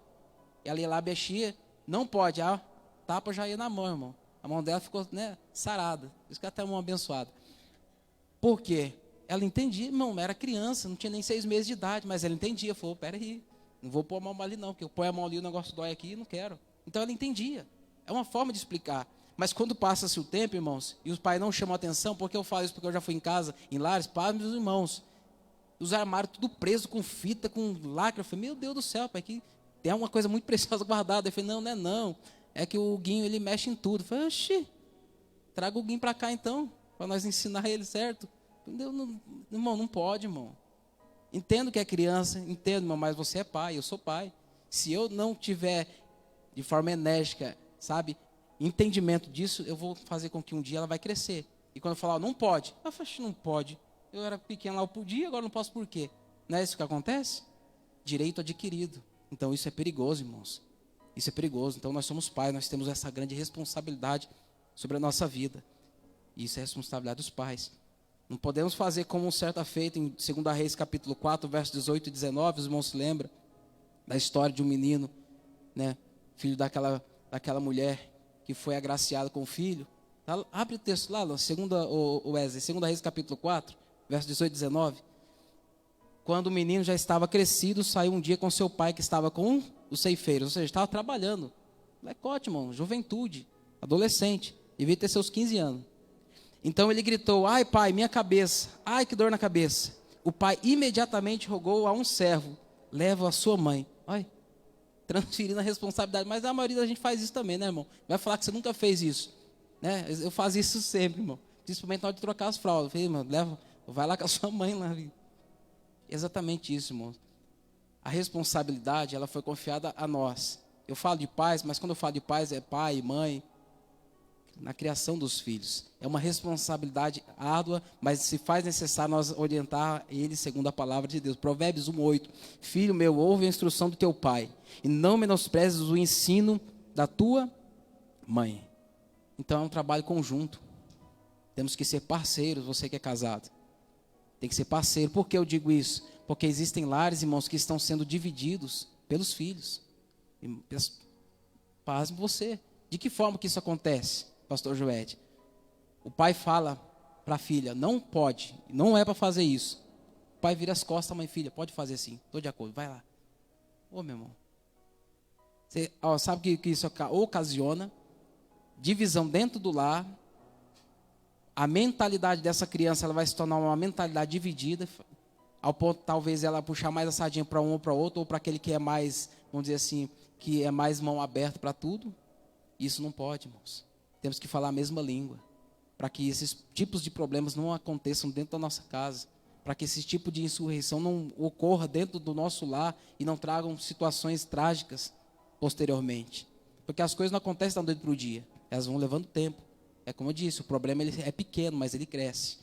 Ela ia lá, mexia, não pode. A tapa já ia na mão, irmão. A mão dela ficou, sarada. Por isso que ela tem a mão abençoada. Por quê? Ela entendia, irmão, era criança, não tinha nem 6 meses de idade, mas ela entendia, falou, peraí, não vou pôr a mão ali não, porque eu ponho a mão ali, o negócio dói aqui, não quero. Então ela entendia, é uma forma de explicar. Mas quando passa-se o tempo, irmãos, e os pais não chamam atenção, porque eu falo isso, porque eu já fui em casa, em lares, para meus irmãos, os armários tudo preso com fita, com lacre. Eu falei, meu Deus do céu, pai, que tem uma coisa muito preciosa guardada. Eu falei, não, não é não, é que o Guinho, ele mexe em tudo. Eu falei, oxi, traga o Guinho para cá então, para nós ensinar ele, certo? Irmão, não pode, irmão. Entendo que é criança, entendo, irmão, mas você é pai, eu sou pai. Se eu não tiver de forma enérgica, sabe, entendimento disso, eu vou fazer com que um dia ela vai crescer. E quando eu falar, não pode, eu falo, não pode. Eu era pequeno lá, eu podia, agora não posso por quê? Não é isso que acontece? Direito adquirido. Então isso é perigoso, irmãos. Isso é perigoso. Então nós somos pais, nós temos essa grande responsabilidade sobre a nossa vida. E isso é responsabilidade dos pais. Não podemos fazer como certa feita em 2 Reis capítulo 4, versos 18 e 19, os irmãos se lembram da história de um menino, filho daquela mulher que foi agraciado com o filho. Abre o texto lá, Wesley, 2 Reis capítulo 4, versos 18 e 19. Quando o menino já estava crescido, saiu um dia com seu pai que estava com os ceifeiros, ou seja, estava trabalhando. Lecote, irmão, juventude, adolescente, devia ter seus 15 anos. Então ele gritou, ai pai, minha cabeça, ai que dor na cabeça. O pai imediatamente rogou a um servo, leva a sua mãe. Olha, transferindo a responsabilidade, mas a maioria da gente faz isso também, né, irmão? Vai falar que você nunca fez isso, né? Eu fazia isso sempre, irmão, principalmente na hora de trocar as fraldas. Eu falei, irmão, vai lá com a sua mãe lá. Exatamente isso, irmão. A responsabilidade, ela foi confiada a nós. Eu falo de pais, mas quando eu falo de pais, é pai, mãe, na criação dos filhos. É uma responsabilidade árdua, mas se faz necessário nós orientar eles segundo a palavra de Deus. Provérbios 1:8. Filho meu, ouve a instrução do teu pai, e não menosprezes o ensino da tua mãe. Então é um trabalho conjunto. Temos que ser parceiros, você que é casado. Tem que ser parceiro. Por que eu digo isso? Porque existem lares, irmãos, que estão sendo divididos pelos filhos. Pasme você. De que forma que isso acontece, pastor Joete? O pai fala para a filha, não pode, não é para fazer isso. O pai vira as costas, mãe, filha, pode fazer sim, estou de acordo, vai lá. Ô, meu irmão, você sabe que isso ocasiona divisão dentro do lar. A mentalidade dessa criança, ela vai se tornar uma mentalidade dividida, ao ponto talvez ela puxar mais a sardinha para um ou para outro, ou para aquele que é mais, vamos dizer assim, que é mais mão aberta para tudo. Isso não pode, irmãos. Temos que falar a mesma língua, para que esses tipos de problemas não aconteçam dentro da nossa casa, para que esse tipo de insurreição não ocorra dentro do nosso lar e não tragam situações trágicas posteriormente. Porque as coisas não acontecem da noite para o dia, elas vão levando tempo. É como eu disse, o problema ele é pequeno, mas ele cresce.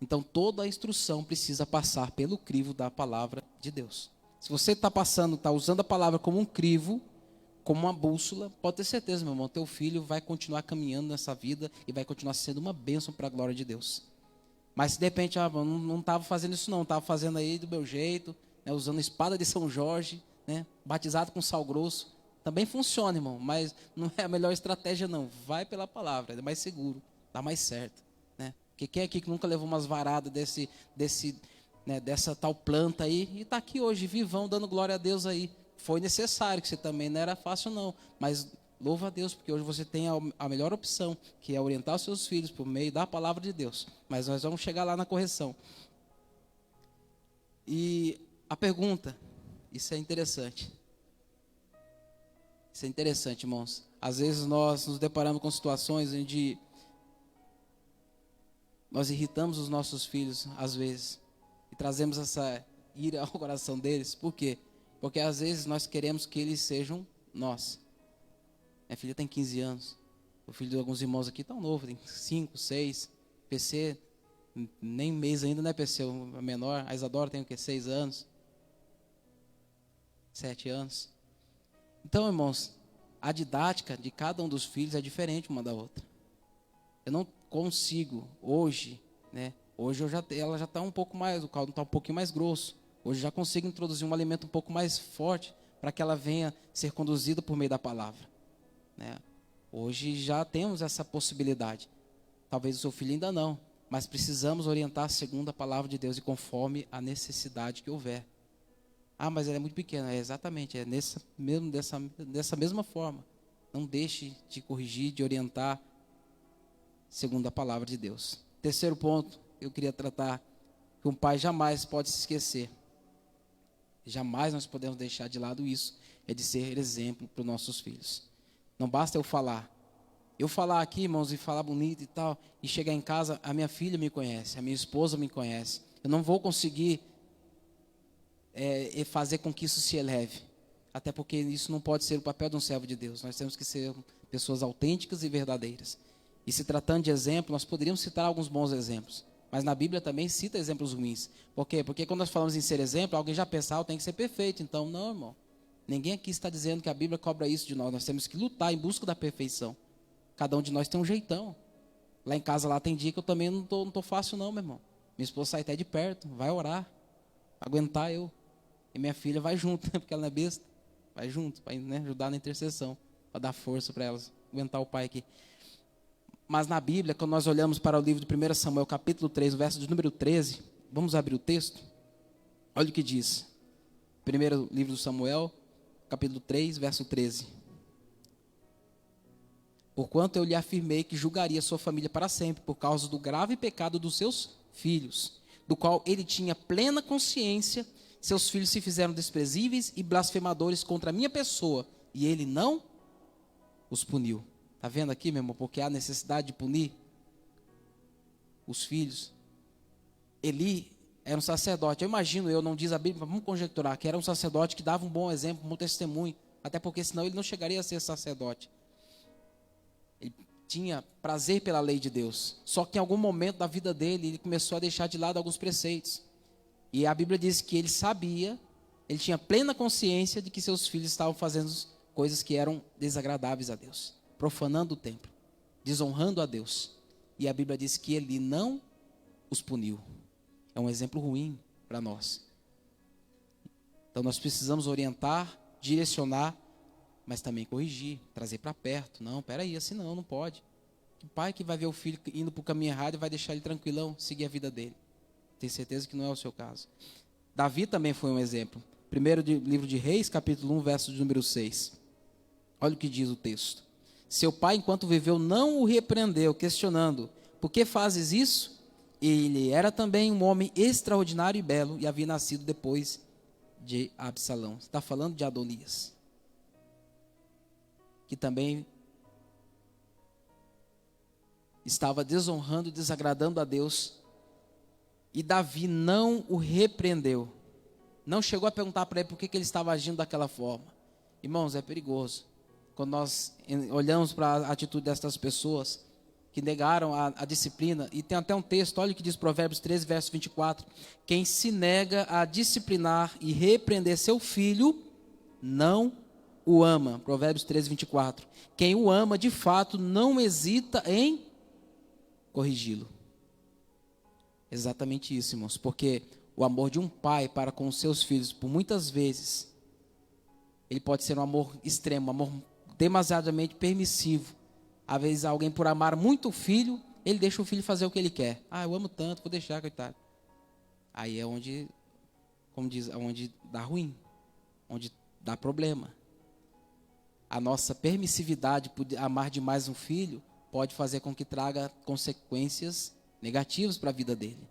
Então toda a instrução precisa passar pelo crivo da palavra de Deus. Se você está usando a palavra como um crivo, como uma bússola, pode ter certeza, meu irmão, teu filho vai continuar caminhando nessa vida e vai continuar sendo uma bênção para a glória de Deus. Mas se de repente, não estava fazendo isso não, estava fazendo aí do meu jeito, usando a espada de São Jorge, batizado com sal grosso, também funciona, irmão, mas não é a melhor estratégia não. Vai pela palavra, é mais seguro, dá mais certo, Porque quem aqui que nunca levou umas varadas dessa tal planta aí, e está aqui hoje, vivão, dando glória a Deus aí. Foi necessário, que você também não era fácil não, mas louva a Deus, porque hoje você tem a melhor opção, que é orientar os seus filhos por meio da palavra de Deus. Mas nós vamos chegar lá na correção. E a pergunta, isso é interessante. Isso é interessante, irmãos. Às vezes nós nos deparamos com situações onde nós irritamos os nossos filhos, às vezes, e trazemos essa ira ao coração deles. Por quê? Porque às vezes nós queremos que eles sejam nós. Minha filha tem 15 anos. O filho de alguns irmãos aqui tão novo, tem 5, 6. PC, nem mês ainda, né, PC? O menor, a Isadora tem o quê? 6 anos. 7 anos. Então, irmãos, a didática de cada um dos filhos é diferente uma da outra. Eu não consigo, hoje, né? Hoje ela já está um pouco mais, o caldo está um pouquinho mais grosso. Hoje já consigo introduzir um alimento um pouco mais forte para que ela venha ser conduzida por meio da palavra, né? Hoje já temos essa possibilidade. Talvez o seu filho ainda não, mas precisamos orientar segundo a palavra de Deus e conforme a necessidade que houver. Ah, mas ela é muito pequena. É exatamente, é dessa mesma forma. Não deixe de corrigir, de orientar segundo a palavra de Deus. Terceiro ponto, eu queria tratar, que um pai jamais pode se esquecer. Jamais nós podemos deixar de lado isso, é de ser exemplo para os nossos filhos. Não basta eu falar aqui, irmãos, e falar bonito e tal, e chegar em casa, a minha filha me conhece, a minha esposa me conhece. Eu não vou conseguir fazer com que isso se eleve, até porque isso não pode ser o papel de um servo de Deus. Nós temos que ser pessoas autênticas e verdadeiras. E se tratando de exemplo, nós poderíamos citar alguns bons exemplos, mas na Bíblia também cita exemplos ruins. Por quê? Porque quando nós falamos em ser exemplo, alguém já pensa, tem que ser perfeito. Então, não, irmão. Ninguém aqui está dizendo que a Bíblia cobra isso de nós. Nós temos que lutar em busca da perfeição. Cada um de nós tem um jeitão. Lá em casa, lá tem dia que eu também não tô fácil não, meu irmão. Minha esposa sai até de perto, vai orar, aguentar eu. E minha filha vai junto, né, porque ela não é besta. Vai junto, vai, né, ajudar na intercessão, para dar força para elas, aguentar o pai aqui. Mas na Bíblia, quando nós olhamos para o livro de 1 Samuel, capítulo 3, o verso de número 13, vamos abrir o texto? Olha o que diz. Primeiro livro de Samuel, capítulo 3, verso 13. Porquanto eu lhe afirmei que julgaria sua família para sempre, por causa do grave pecado dos seus filhos, do qual ele tinha plena consciência. Seus filhos se fizeram desprezíveis e blasfemadores contra a minha pessoa, e ele não os puniu. Está vendo aqui, meu irmão? Porque há necessidade de punir os filhos. Eli era um sacerdote. Eu imagino, não diz a Bíblia, vamos conjecturar, que era um sacerdote que dava um bom exemplo, um bom testemunho. Até porque senão ele não chegaria a ser sacerdote. Ele tinha prazer pela lei de Deus. Só que em algum momento da vida dele, ele começou a deixar de lado alguns preceitos. E a Bíblia diz que ele sabia, ele tinha plena consciência de que seus filhos estavam fazendo coisas que eram desagradáveis a Deus. Profanando o templo, desonrando a Deus. E a Bíblia diz que ele não os puniu. É um exemplo ruim para nós. Então nós precisamos orientar, direcionar, mas também corrigir, trazer para perto. Não, peraí, assim não pode. O pai que vai ver o filho indo para o caminho errado e vai deixar ele tranquilão, seguir a vida dele. Tenho certeza que não é o seu caso. Davi também foi um exemplo. Primeiro livro de Reis, capítulo 1, verso de número 6. Olha o que diz o texto. Seu pai, enquanto viveu, não o repreendeu, questionando, por que fazes isso? Ele era também um homem extraordinário e belo, e havia nascido depois de Absalão. Está falando de Adonias, que também estava desonrando e desagradando a Deus, e Davi não o repreendeu. Não chegou a perguntar para ele por que ele estava agindo daquela forma. Irmãos, é perigoso quando nós olhamos para a atitude destas pessoas que negaram a disciplina. E tem até um texto, olha o que diz Provérbios 13, verso 24. Quem se nega a disciplinar e repreender seu filho, não o ama. Provérbios 13, 24. Quem o ama, de fato, não hesita em corrigi-lo. Exatamente isso, irmãos. Porque o amor de um pai para com os seus filhos, por muitas vezes, ele pode ser um amor extremo, um amor demasiadamente permissivo. Às vezes alguém, por amar muito o filho, ele deixa o filho fazer o que ele quer. Ah, eu amo tanto, vou deixar, coitado. Aí é onde, como diz, onde dá ruim, onde dá problema. A nossa permissividade por amar demais um filho pode fazer com que traga consequências negativas para a vida dele.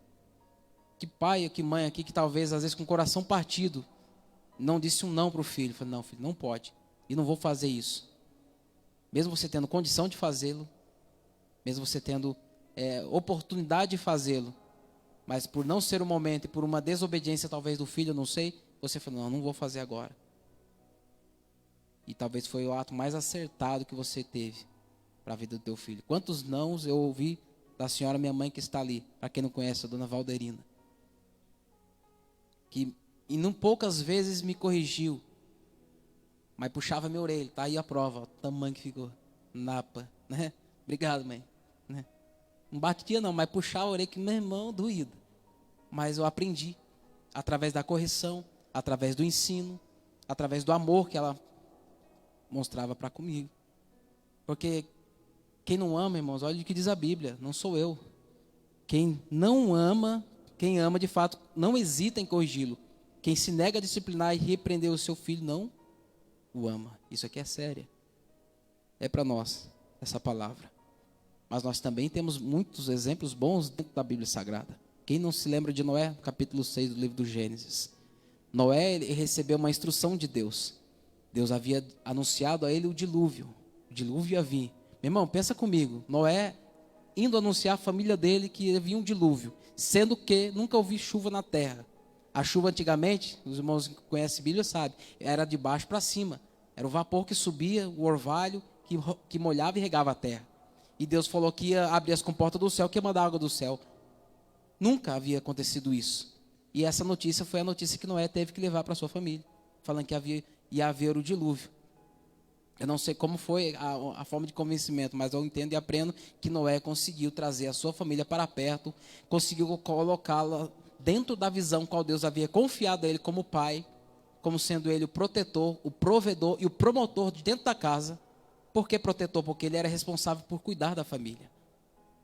Que pai, que mãe aqui que talvez, às vezes, com o coração partido, não disse um não para o filho. Falei, não, filho, não pode. E não vou fazer isso. Mesmo você tendo condição de fazê-lo, mesmo você tendo oportunidade de fazê-lo, mas por não ser o momento e por uma desobediência talvez do filho, eu não sei, você falou, não, não vou fazer agora. E talvez foi o ato mais acertado que você teve para a vida do teu filho. Quantos nãos eu ouvi da senhora, minha mãe que está ali, para quem não conhece, a dona Valderina, que e não poucas vezes me corrigiu, mas puxava minha orelha, tá aí a prova, ó, o tamanho que ficou, napa, né? Obrigado, mãe. Né? Não batia não, mas puxava a orelha que meu irmão doído. Mas eu aprendi, através da correção, através do ensino, através do amor que ela mostrava para comigo. Porque quem não ama, irmãos, olha o que diz a Bíblia, não sou eu. Quem não ama, quem ama de fato, não hesita em corrigi-lo. Quem se nega a disciplinar e repreender o seu filho, não o ama. Isso aqui é sério. É para nós, essa palavra. Mas nós também temos muitos exemplos bons dentro da Bíblia Sagrada. Quem não se lembra de Noé, capítulo 6 do livro do Gênesis? Noé, ele recebeu uma instrução de Deus. Deus havia anunciado a ele o dilúvio. O dilúvio ia vir. Meu irmão, pensa comigo. Noé indo anunciar à família dele que havia um dilúvio. Sendo que nunca houve chuva na terra. A chuva antigamente, os irmãos que conhecem a Bíblia sabem, era de baixo para cima. Era o vapor que subia, o orvalho que molhava e regava a terra. E Deus falou que ia abrir as comportas do céu, que ia mandar água do céu. Nunca havia acontecido isso. E essa notícia foi a notícia que Noé teve que levar para a sua família. Falando que ia haver o dilúvio. Eu não sei como foi a forma de convencimento, mas eu entendo e aprendo que Noé conseguiu trazer a sua família para perto, conseguiu colocá-la dentro da visão qual Deus havia confiado a ele como pai, como sendo ele o protetor, o provedor e o promotor de dentro da casa. Por que protetor? Porque ele era responsável por cuidar da família,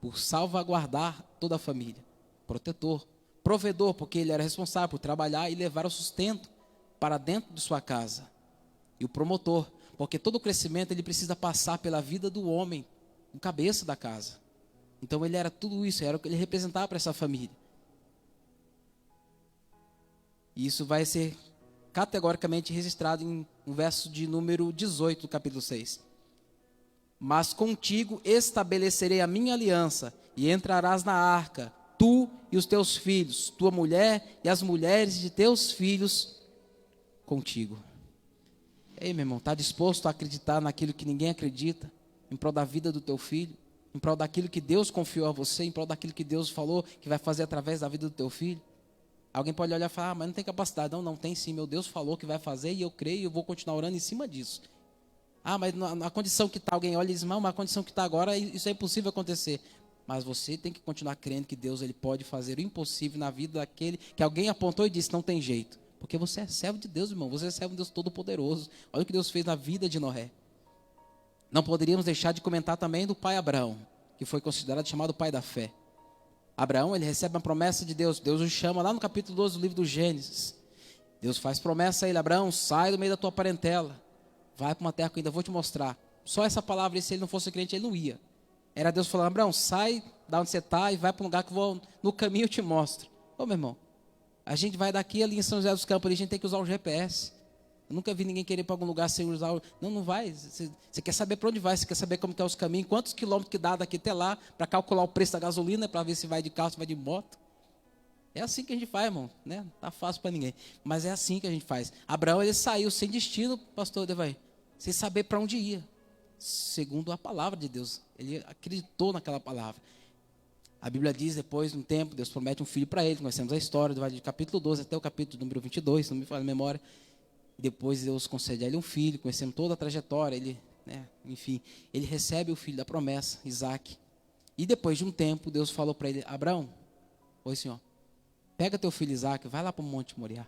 por salvaguardar toda a família. Protetor. Provedor, porque ele era responsável por trabalhar e levar o sustento para dentro de sua casa. E o promotor, porque todo o crescimento ele precisa passar pela vida do homem, o cabeça da casa. Então ele era tudo isso, era o que ele representava para essa família. E isso vai ser categoricamente registrado no verso de número 18 do capítulo 6. Mas contigo estabelecerei a minha aliança, e entrarás na arca, tu e os teus filhos, tua mulher e as mulheres de teus filhos contigo. Ei, meu irmão, está disposto a acreditar naquilo que ninguém acredita, em prol da vida do teu filho, em prol daquilo que Deus confiou a você, em prol daquilo que Deus falou que vai fazer através da vida do teu filho? Alguém pode olhar e falar, mas não tem capacidade. Não, não tem sim, meu Deus falou que vai fazer e eu creio e eu vou continuar orando em cima disso. Ah, mas na condição que está, alguém olha e diz, não, mas a condição que está agora, isso é impossível acontecer. Mas você tem que continuar crendo que Deus ele pode fazer o impossível na vida daquele que alguém apontou e disse, não tem jeito. Porque você é servo de Deus, irmão, você é servo de Deus Todo-Poderoso. Olha o que Deus fez na vida de Noé. Não poderíamos deixar de comentar também do pai Abraão, que foi considerado chamado pai da fé. Abraão, ele recebe uma promessa de Deus. Deus o chama lá no capítulo 12 do livro do Gênesis. Deus faz promessa a ele, Abraão, sai do meio da tua parentela. Vai para uma terra que eu ainda vou te mostrar. Só essa palavra, se ele não fosse crente, ele não ia. Era Deus falando, Abraão, sai da onde você está e vai para um lugar que eu vou, no caminho eu te mostro. Ô, meu irmão, a gente vai daqui ali em São José dos Campos, ali, a gente tem que usar o GPS. Eu nunca vi ninguém querer ir para algum lugar sem usar o... Não, não vai. Você quer saber para onde vai, você quer saber como que é os caminhos, quantos quilômetros que dá daqui até lá, para calcular o preço da gasolina, para ver se vai de carro, se vai de moto. É assim que a gente faz, irmão, né? Tá fácil para ninguém, mas é assim que a gente faz. Abraão, ele saiu sem destino, pastor Devai, sem saber para onde ia, segundo a palavra de Deus. Ele acreditou naquela palavra. A Bíblia diz, depois de um tempo, Deus promete um filho para ele. Nós temos a história do capítulo 12 até o capítulo número 22, se não me falha a memória. Depois Deus concede a ele um filho, conhecendo toda a trajetória, ele, né, enfim, ele recebe o filho da promessa, Isaac. E depois de um tempo, Deus falou para ele, Abraão, oi senhor, pega teu filho Isaac, vai lá para o Monte Moriá.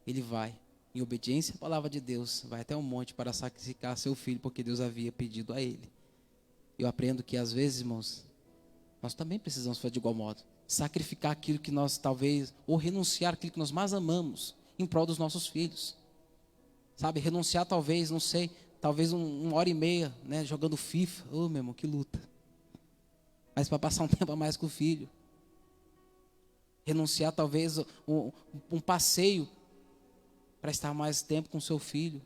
Ele vai, em obediência à palavra de Deus, vai até o monte para sacrificar seu filho, porque Deus havia pedido a ele. Eu aprendo que às vezes, irmãos, Nós também precisamos fazer de igual modo. Sacrificar aquilo que nós talvez, ou renunciar aquilo que nós mais amamos, em prol dos nossos filhos. Sabe, renunciar talvez, não sei, talvez uma hora e meia, né, jogando FIFA. Ô, meu irmão, que luta. Mas para passar um tempo a mais com o filho. Renunciar talvez um passeio para estar mais tempo com o seu filho.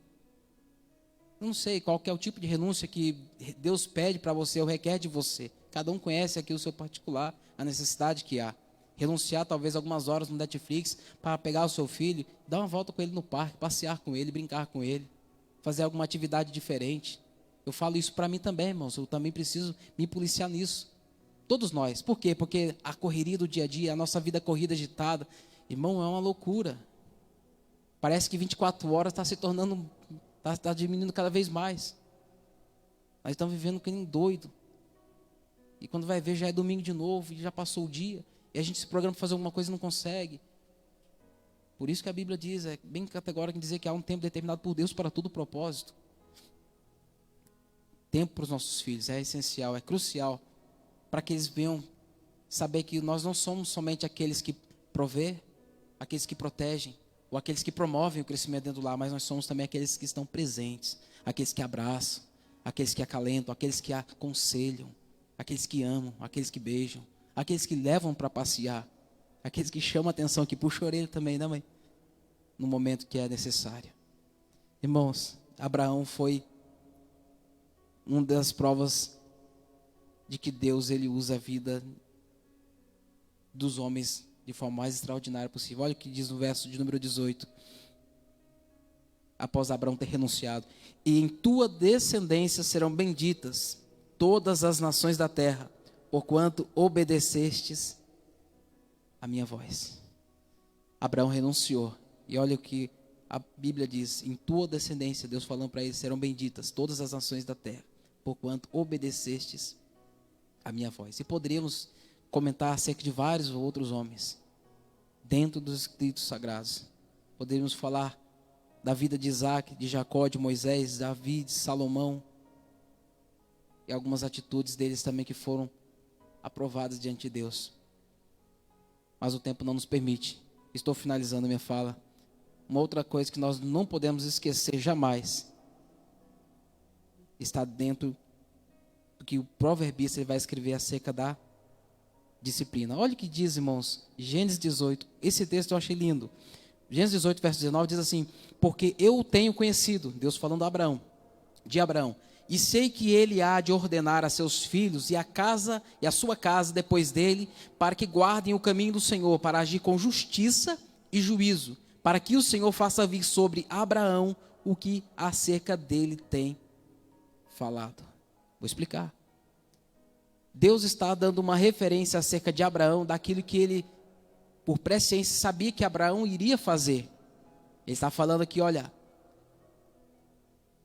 Eu não sei qual que é o tipo de renúncia que Deus pede para você ou requer de você. Cada um conhece aqui o seu particular, a necessidade que há. Renunciar talvez algumas horas no Netflix para pegar o seu filho, dar uma volta com ele no parque, passear com ele, brincar com ele, fazer alguma atividade diferente. Eu falo isso para mim também, irmãos. Eu também preciso me policiar nisso. Todos nós. Por quê? Porque a correria do dia a dia, a nossa vida corrida agitada, irmão, é uma loucura. Parece que 24 horas está se tornando, está diminuindo cada vez mais. Nós estamos vivendo que nem doido. E quando vai ver, já é domingo de novo, e já passou o dia. E a gente se programa para fazer alguma coisa e não consegue. Por isso que a Bíblia diz, é bem categórica em dizer que há um tempo determinado por Deus para todo propósito. Tempo para os nossos filhos é essencial, é crucial, para que eles venham saber que nós não somos somente aqueles que provê, aqueles que protegem, ou aqueles que promovem o crescimento dentro do lar, mas nós somos também aqueles que estão presentes, aqueles que abraçam, aqueles que acalentam, aqueles que aconselham, aqueles que amam, aqueles que beijam, aqueles que levam para passear, aqueles que chamam a atenção, que puxam a orelha também, né, mãe? No momento que é necessário. Irmãos, Abraão foi uma das provas de que Deus, ele usa a vida dos homens de forma mais extraordinária possível. Olha o que diz no verso de número 18. Após Abraão ter renunciado. E em tua descendência serão benditas todas as nações da terra, porquanto obedecestes a minha voz. Abraão renunciou. E olha o que a Bíblia diz. Em tua descendência, Deus falando para ele, serão benditas todas as nações da terra, porquanto obedecestes a minha voz. E poderíamos comentar acerca de vários outros homens dentro dos escritos sagrados. Poderíamos falar da vida de Isaac, de Jacó, de Moisés, Davi, de Salomão, e algumas atitudes deles também que foram aprovadas diante de Deus. Mas o tempo não nos permite. Estou finalizando a minha fala. Uma outra coisa que nós não podemos esquecer jamais está dentro do que o proverbista ele vai escrever acerca da disciplina. Olha o que diz, irmãos, Gênesis 18. Esse texto eu achei lindo. Gênesis 18, verso 19 diz assim: porque eu o tenho conhecido, Deus falando de Abraão, e sei que ele há de ordenar a seus filhos e a sua casa depois dele, para que guardem o caminho do Senhor, para agir com justiça e juízo, para que o Senhor faça vir sobre Abraão o que acerca dele tem falado. Vou explicar. Deus está dando uma referência acerca de Abraão, daquilo que ele, por presciência, sabia que Abraão iria fazer. Ele está falando aqui, olha,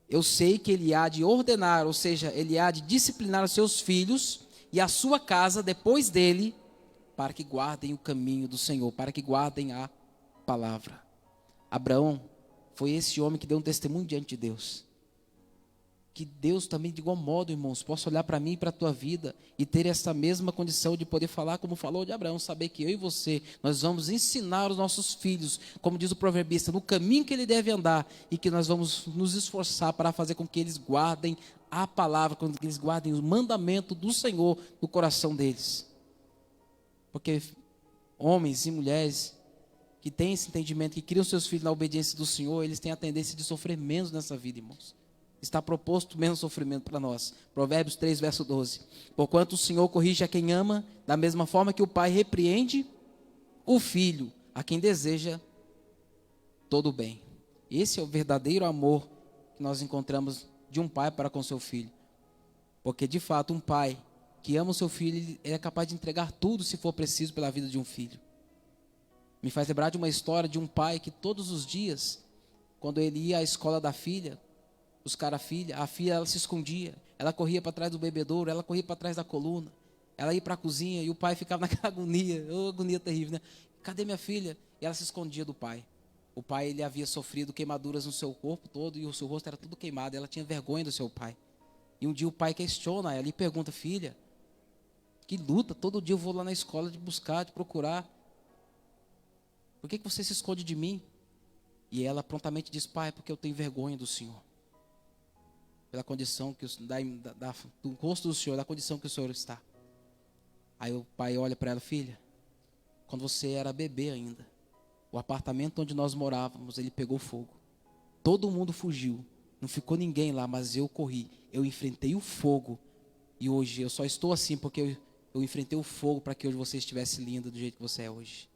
eu sei que ele há de ordenar, ou seja, ele há de disciplinar os seus filhos e a sua casa depois dele, para que guardem o caminho do Senhor, para que guardem a palavra. Abraão foi esse homem que deu um testemunho diante de Deus. Que Deus também, de igual modo, irmãos, possa olhar para mim e para a tua vida e ter essa mesma condição de poder falar como falou de Abraão, saber que eu e você, nós vamos ensinar os nossos filhos, como diz o proverbista, no caminho que ele deve andar, e que nós vamos nos esforçar para fazer com que eles guardem a palavra, com que eles guardem o mandamento do Senhor no coração deles. Porque homens e mulheres que têm esse entendimento, que criam seus filhos na obediência do Senhor, eles têm a tendência de sofrer menos nessa vida, irmãos. Está proposto menos sofrimento para nós. Provérbios 3, verso 12. Porquanto o Senhor corrige a quem ama, da mesma forma que o pai repreende o filho, a quem deseja todo o bem. Esse é o verdadeiro amor que nós encontramos de um pai para com seu filho. Porque, de fato, um pai que ama o seu filho, ele é capaz de entregar tudo, se for preciso, pela vida de um filho. Me faz lembrar de uma história de um pai que todos os dias, quando ele ia à escola da filha, buscar a filha ela se escondia, ela corria para trás do bebedouro, ela corria para trás da coluna, ela ia para a cozinha e o pai ficava naquela agonia, agonia terrível, né? Cadê minha filha? E ela se escondia do pai. O pai, ele havia sofrido queimaduras no seu corpo todo e o seu rosto era tudo queimado, ela tinha vergonha do seu pai. E um dia o pai questiona ela e pergunta: filha, Que luta, todo dia eu vou lá na escola de buscar, de procurar. Por que você se esconde de mim? E ela prontamente diz, pai, porque eu tenho vergonha do Senhor. Pela condição do rosto do Senhor, da condição que o Senhor está. Aí o pai olha para ela, filha, quando você era bebê ainda, o apartamento onde nós morávamos, ele pegou fogo. Todo mundo fugiu, não ficou ninguém lá, mas eu corri. Eu enfrentei o fogo. E hoje eu só estou assim porque eu enfrentei o fogo para que hoje você estivesse linda do jeito que você é hoje.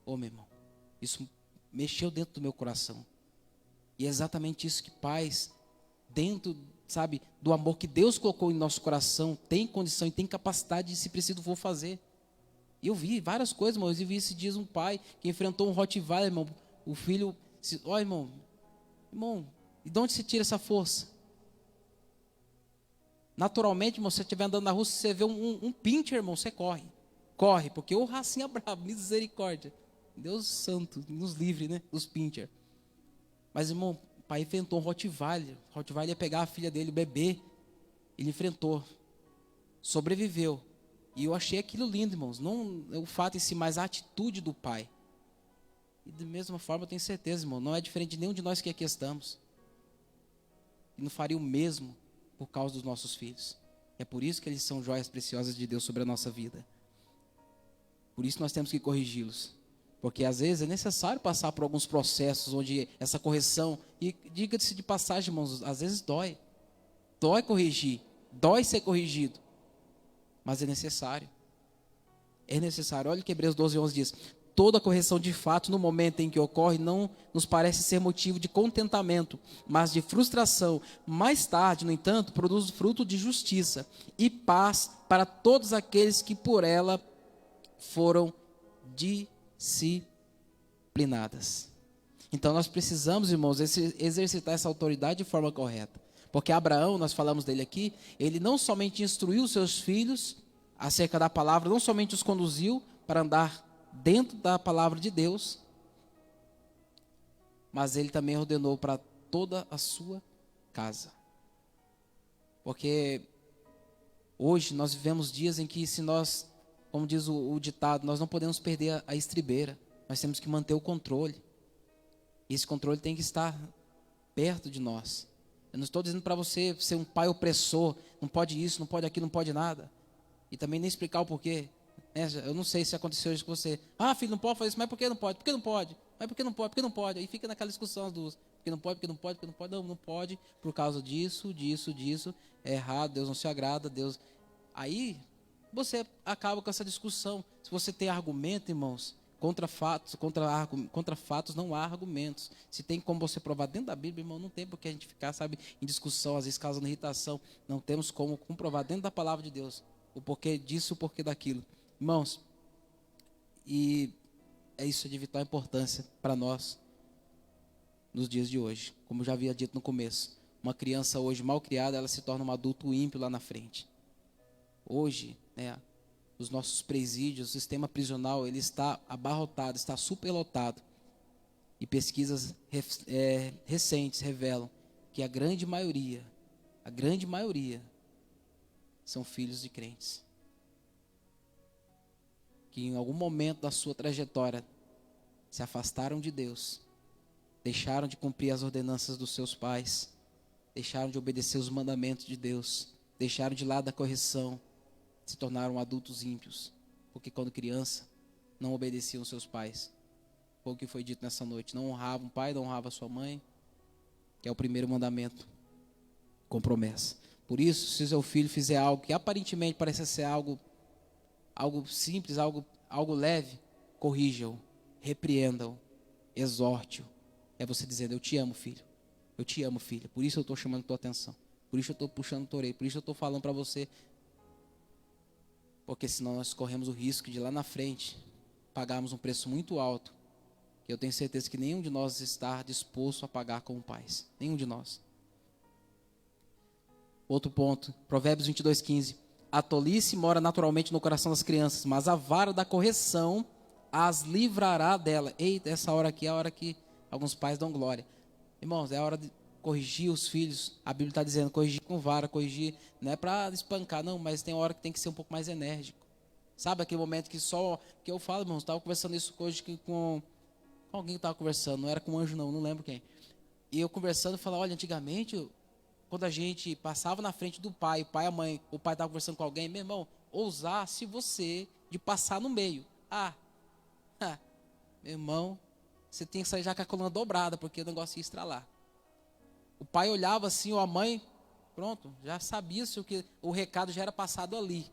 Ô meu irmão, isso mexeu dentro do meu coração. E é exatamente isso que pais, dentro, sabe, do amor que Deus colocou em nosso coração, tem condição e tem capacidade de, se preciso for, fazer. E eu vi várias coisas, irmão. Eu vi esses dias um pai que enfrentou um Rottweiler, irmão. O filho, ó, irmão, e de onde se tira essa força? Naturalmente, irmão, se você estiver andando na rua, se você vê um pincher, irmão, você corre. Corre, porque o racinha brabo, misericórdia. Deus santo, nos livre, né, dos pincher. Mas, irmão, o pai enfrentou um Rottweiler. O Rottweiler ia pegar a filha dele, o bebê. Ele enfrentou. Sobreviveu. E eu achei aquilo lindo, irmãos. Não o fato em si, mas a atitude do pai. E da mesma forma, eu tenho certeza, irmão, não é diferente de nenhum de nós que aqui estamos. E não faria o mesmo por causa dos nossos filhos. É por isso que eles são joias preciosas de Deus sobre a nossa vida. Por isso nós temos que corrigi-los. Porque às vezes é necessário passar por alguns processos onde essa correção, e diga-se de passagem, irmãos, às vezes dói. Dói corrigir, dói ser corrigido. Mas é necessário. É necessário. Olha o que Hebreus 12:11 diz. Toda correção de fato, no momento em que ocorre, não nos parece ser motivo de contentamento, mas de frustração. Mais tarde, no entanto, produz fruto de justiça e paz para todos aqueles que por ela foram disciplinadas. Então nós precisamos, irmãos, exercitar essa autoridade de forma correta. Porque Abraão, nós falamos dele aqui, ele não somente instruiu seus filhos acerca da palavra, não somente os conduziu para andar dentro da palavra de Deus, mas ele também ordenou para toda a sua casa. Porque hoje nós vivemos dias em que, se nós, como diz o ditado, nós não podemos perder a estribeira, nós temos que manter o controle. E esse controle tem que estar perto de nós. Eu não estou dizendo para você ser um pai opressor, não pode isso, não pode aquilo, não pode nada. E também nem explicar o porquê. Eu não sei se aconteceu isso com você. Ah, filho, não pode fazer isso, mas por que não pode? Por que não pode? Mas por que não pode? Por que não pode? Aí fica naquela discussão as duas. Por que não pode? Por que não pode? Por que não pode? Não, não pode por causa disso. É errado, Deus não se agrada, Deus... Aí você acaba com essa discussão. Se você tem argumento, irmãos, contra fatos não há argumentos. Se tem como você provar dentro da Bíblia, irmão, não tem por que a gente ficar, sabe, em discussão, às vezes causando irritação. Não temos como comprovar dentro da palavra de Deus o porquê disso, o porquê daquilo. Irmãos, e é isso de vital importância para nós nos dias de hoje. Como eu já havia dito no começo, uma criança hoje mal criada, ela se torna um adulto ímpio lá na frente. Hoje, né, os nossos presídios, o sistema prisional, ele está abarrotado, está superlotado. E pesquisas recentes revelam que a grande maioria, são filhos de crentes. Que em algum momento da sua trajetória se afastaram de Deus, deixaram de cumprir as ordenanças dos seus pais, deixaram de obedecer os mandamentos de Deus, deixaram de lado a correção, se tornaram adultos ímpios, porque quando criança não obedeciam aos seus pais. Foi o que foi dito nessa noite, não honrava o pai, não honrava a sua mãe, que é o primeiro mandamento com promessa. Por isso, se o seu filho fizer algo que aparentemente parece ser algo simples, algo leve, corrija-o, repreenda-o, exorte-o. É você dizendo, eu te amo, filho. Eu te amo, filha. Por isso eu estou chamando a tua atenção. Por isso eu estou puxando a orelha. Por isso eu estou falando para você. Porque senão nós corremos o risco de lá na frente pagarmos um preço muito alto, que eu tenho certeza que nenhum de nós está disposto a pagar como pais. Nenhum de nós. Outro ponto, Provérbios 22:15. A tolice mora naturalmente no coração das crianças, mas a vara da correção as livrará dela. Eita, essa hora aqui é a hora que alguns pais dão glória. Irmãos, é a hora corrigir os filhos, a Bíblia está dizendo, corrigir com vara, corrigir, não é para espancar, não, mas tem hora que tem que ser um pouco mais enérgico. Sabe aquele momento que eu falo, irmãos, estava conversando isso hoje com alguém que estava conversando, não era com um anjo não lembro quem. E eu conversando, falava, olha, antigamente, quando a gente passava na frente do pai, o pai estava conversando com alguém, meu irmão, ousasse você de passar no meio. Meu irmão, você tem que sair já com a coluna dobrada, porque o negócio ia estralar. O pai olhava assim, ou a mãe, pronto, já sabia se o recado já era passado ali.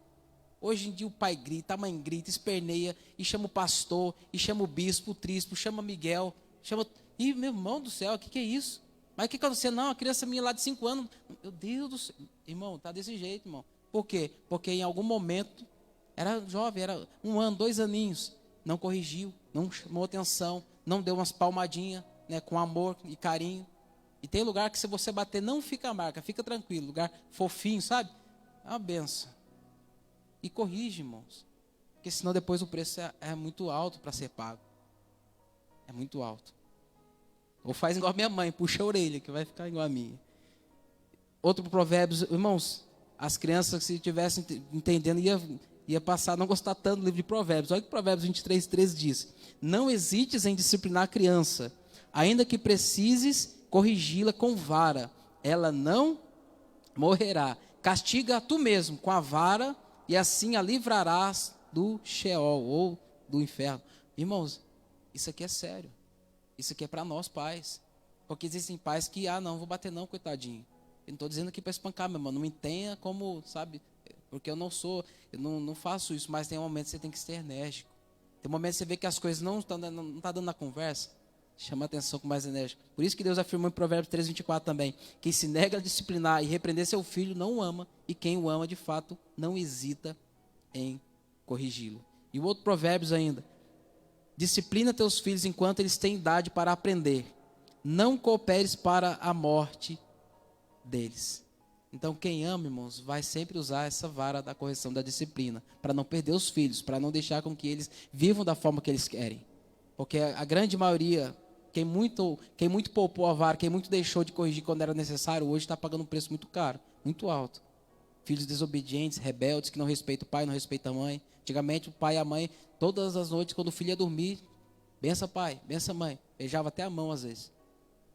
Hoje em dia o pai grita, a mãe grita, esperneia, e chama o pastor, e chama o bispo, o tríspo, chama Miguel, E, meu irmão do céu, o que é isso? Mas o que aconteceu? Não, a criança minha lá de 5 anos, meu Deus do céu. Irmão, tá desse jeito, irmão. Por quê? Porque em algum momento, era jovem, era 1 ano, 2 aninhos, não corrigiu, não chamou atenção, não deu umas palmadinhas, né, com amor e carinho. E tem lugar que se você bater não fica marca, fica tranquilo, lugar fofinho, sabe? É uma benção. E corrige, irmãos. Porque senão depois o preço é muito alto para ser pago. É muito alto. Ou faz igual a minha mãe, puxa a orelha, que vai ficar igual a minha. Outro Provérbios, irmãos, as crianças, se estivessem entendendo, ia passar a não gostar tanto do livro de Provérbios. Olha o que Provérbios 23:13 diz. Não hesites em disciplinar a criança, ainda que precises corrigi-la com vara, ela não morrerá. Castiga tu mesmo com a vara, e assim a livrarás do Sheol, ou do inferno. Irmãos, isso aqui é sério. Isso aqui é para nós pais. Porque existem pais que, não vou bater não, coitadinho. Eu não estou dizendo aqui para espancar, meu irmão. Não me tenha como, sabe, porque eu não faço isso, mas tem momentos que você tem que ser enérgico. Tem momentos que você vê que as coisas não estão dando na conversa. Chama a atenção com mais enérgico. Por isso que Deus afirmou em Provérbios 3:24 também. Quem se nega a disciplinar e repreender seu filho não o ama. E quem o ama, de fato, não hesita em corrigi-lo. E o outro Provérbios ainda. Disciplina teus filhos enquanto eles têm idade para aprender. Não cooperes para a morte deles. Então quem ama, irmãos, vai sempre usar essa vara da correção, da disciplina, para não perder os filhos, para não deixar com que eles vivam da forma que eles querem. Porque a grande maioria, quem muito poupou a vara, quem muito deixou de corrigir quando era necessário, hoje está pagando um preço muito caro, muito alto. Filhos desobedientes, rebeldes, que não respeitam o pai, não respeitam a mãe. Antigamente o pai e a mãe, todas as noites, quando o filho ia dormir, bença pai, bença mãe, beijava até a mão às vezes.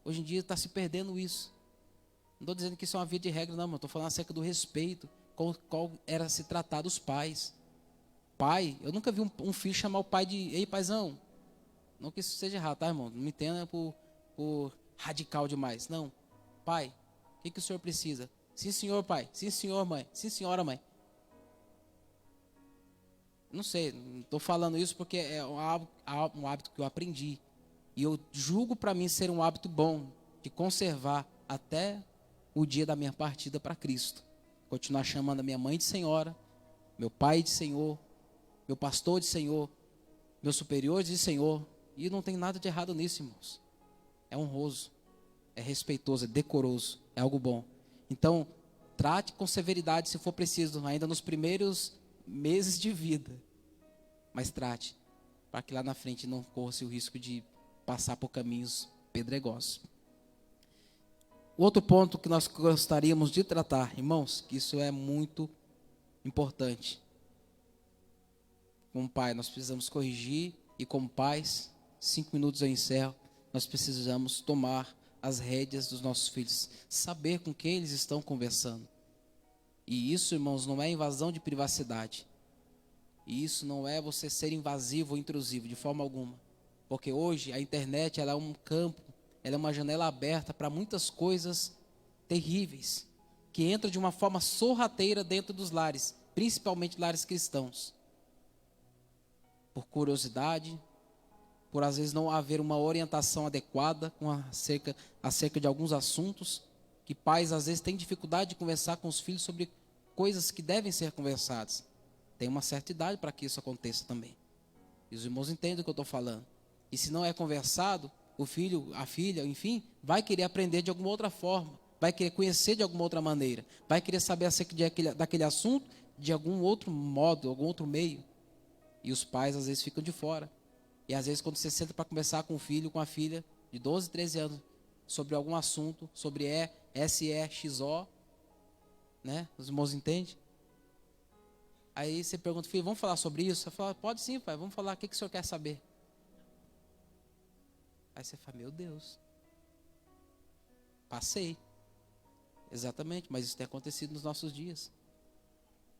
Hoje em dia está se perdendo isso. Não estou dizendo que isso é uma via de regra, não, estou falando acerca do respeito, com o qual era se tratado os pais. Pai, eu nunca vi um filho chamar o pai de, ei paizão. Não que isso seja errado, tá, irmão? Não me entenda por radical demais. Não. Pai, o que o senhor precisa? Sim, senhor, pai. Sim, senhor, mãe. Sim, senhora, mãe. Não sei, não estou falando isso porque é um hábito que eu aprendi. E eu julgo para mim ser um hábito bom, de conservar até o dia da minha partida para Cristo. Continuar chamando a minha mãe de senhora, meu pai de senhor, meu pastor de senhor, meus superiores de senhor. E não tem nada de errado nisso, irmãos. É honroso, é respeitoso, é decoroso, é algo bom. Então, trate com severidade se for preciso, ainda nos primeiros meses de vida. Mas trate, para que lá na frente não corra-se o risco de passar por caminhos pedregosos. O outro ponto que nós gostaríamos de tratar, irmãos, que isso é muito importante. Como pai, nós precisamos corrigir, e como pais, 5 minutos eu encerro, nós precisamos tomar as rédeas dos nossos filhos, saber com quem eles estão conversando. E isso, irmãos, não é invasão de privacidade. E isso não é você ser invasivo ou intrusivo, de forma alguma. Porque hoje a internet, ela é um campo, ela é uma janela aberta para muitas coisas terríveis, que entram de uma forma sorrateira dentro dos lares, principalmente lares cristãos. Por curiosidade, por às vezes não haver uma orientação adequada acerca de alguns assuntos, que pais às vezes têm dificuldade de conversar com os filhos sobre coisas que devem ser conversadas. Tem uma certa idade para que isso aconteça também. E os irmãos entendem o que eu estou falando. E se não é conversado, o filho, a filha, enfim, vai querer aprender de alguma outra forma, vai querer conhecer de alguma outra maneira, vai querer saber acerca daquele assunto de algum outro modo, algum outro meio. E os pais às vezes ficam de fora. E às vezes quando você senta para conversar com o filho, com a filha de 12, 13 anos, sobre algum assunto, sobre SEXO, né? Os irmãos entendem? Aí você pergunta, filho, vamos falar sobre isso? Eu falo, pode sim, pai, vamos falar, o que o senhor quer saber? Aí você fala, meu Deus, passei. Exatamente, mas isso tem acontecido nos nossos dias.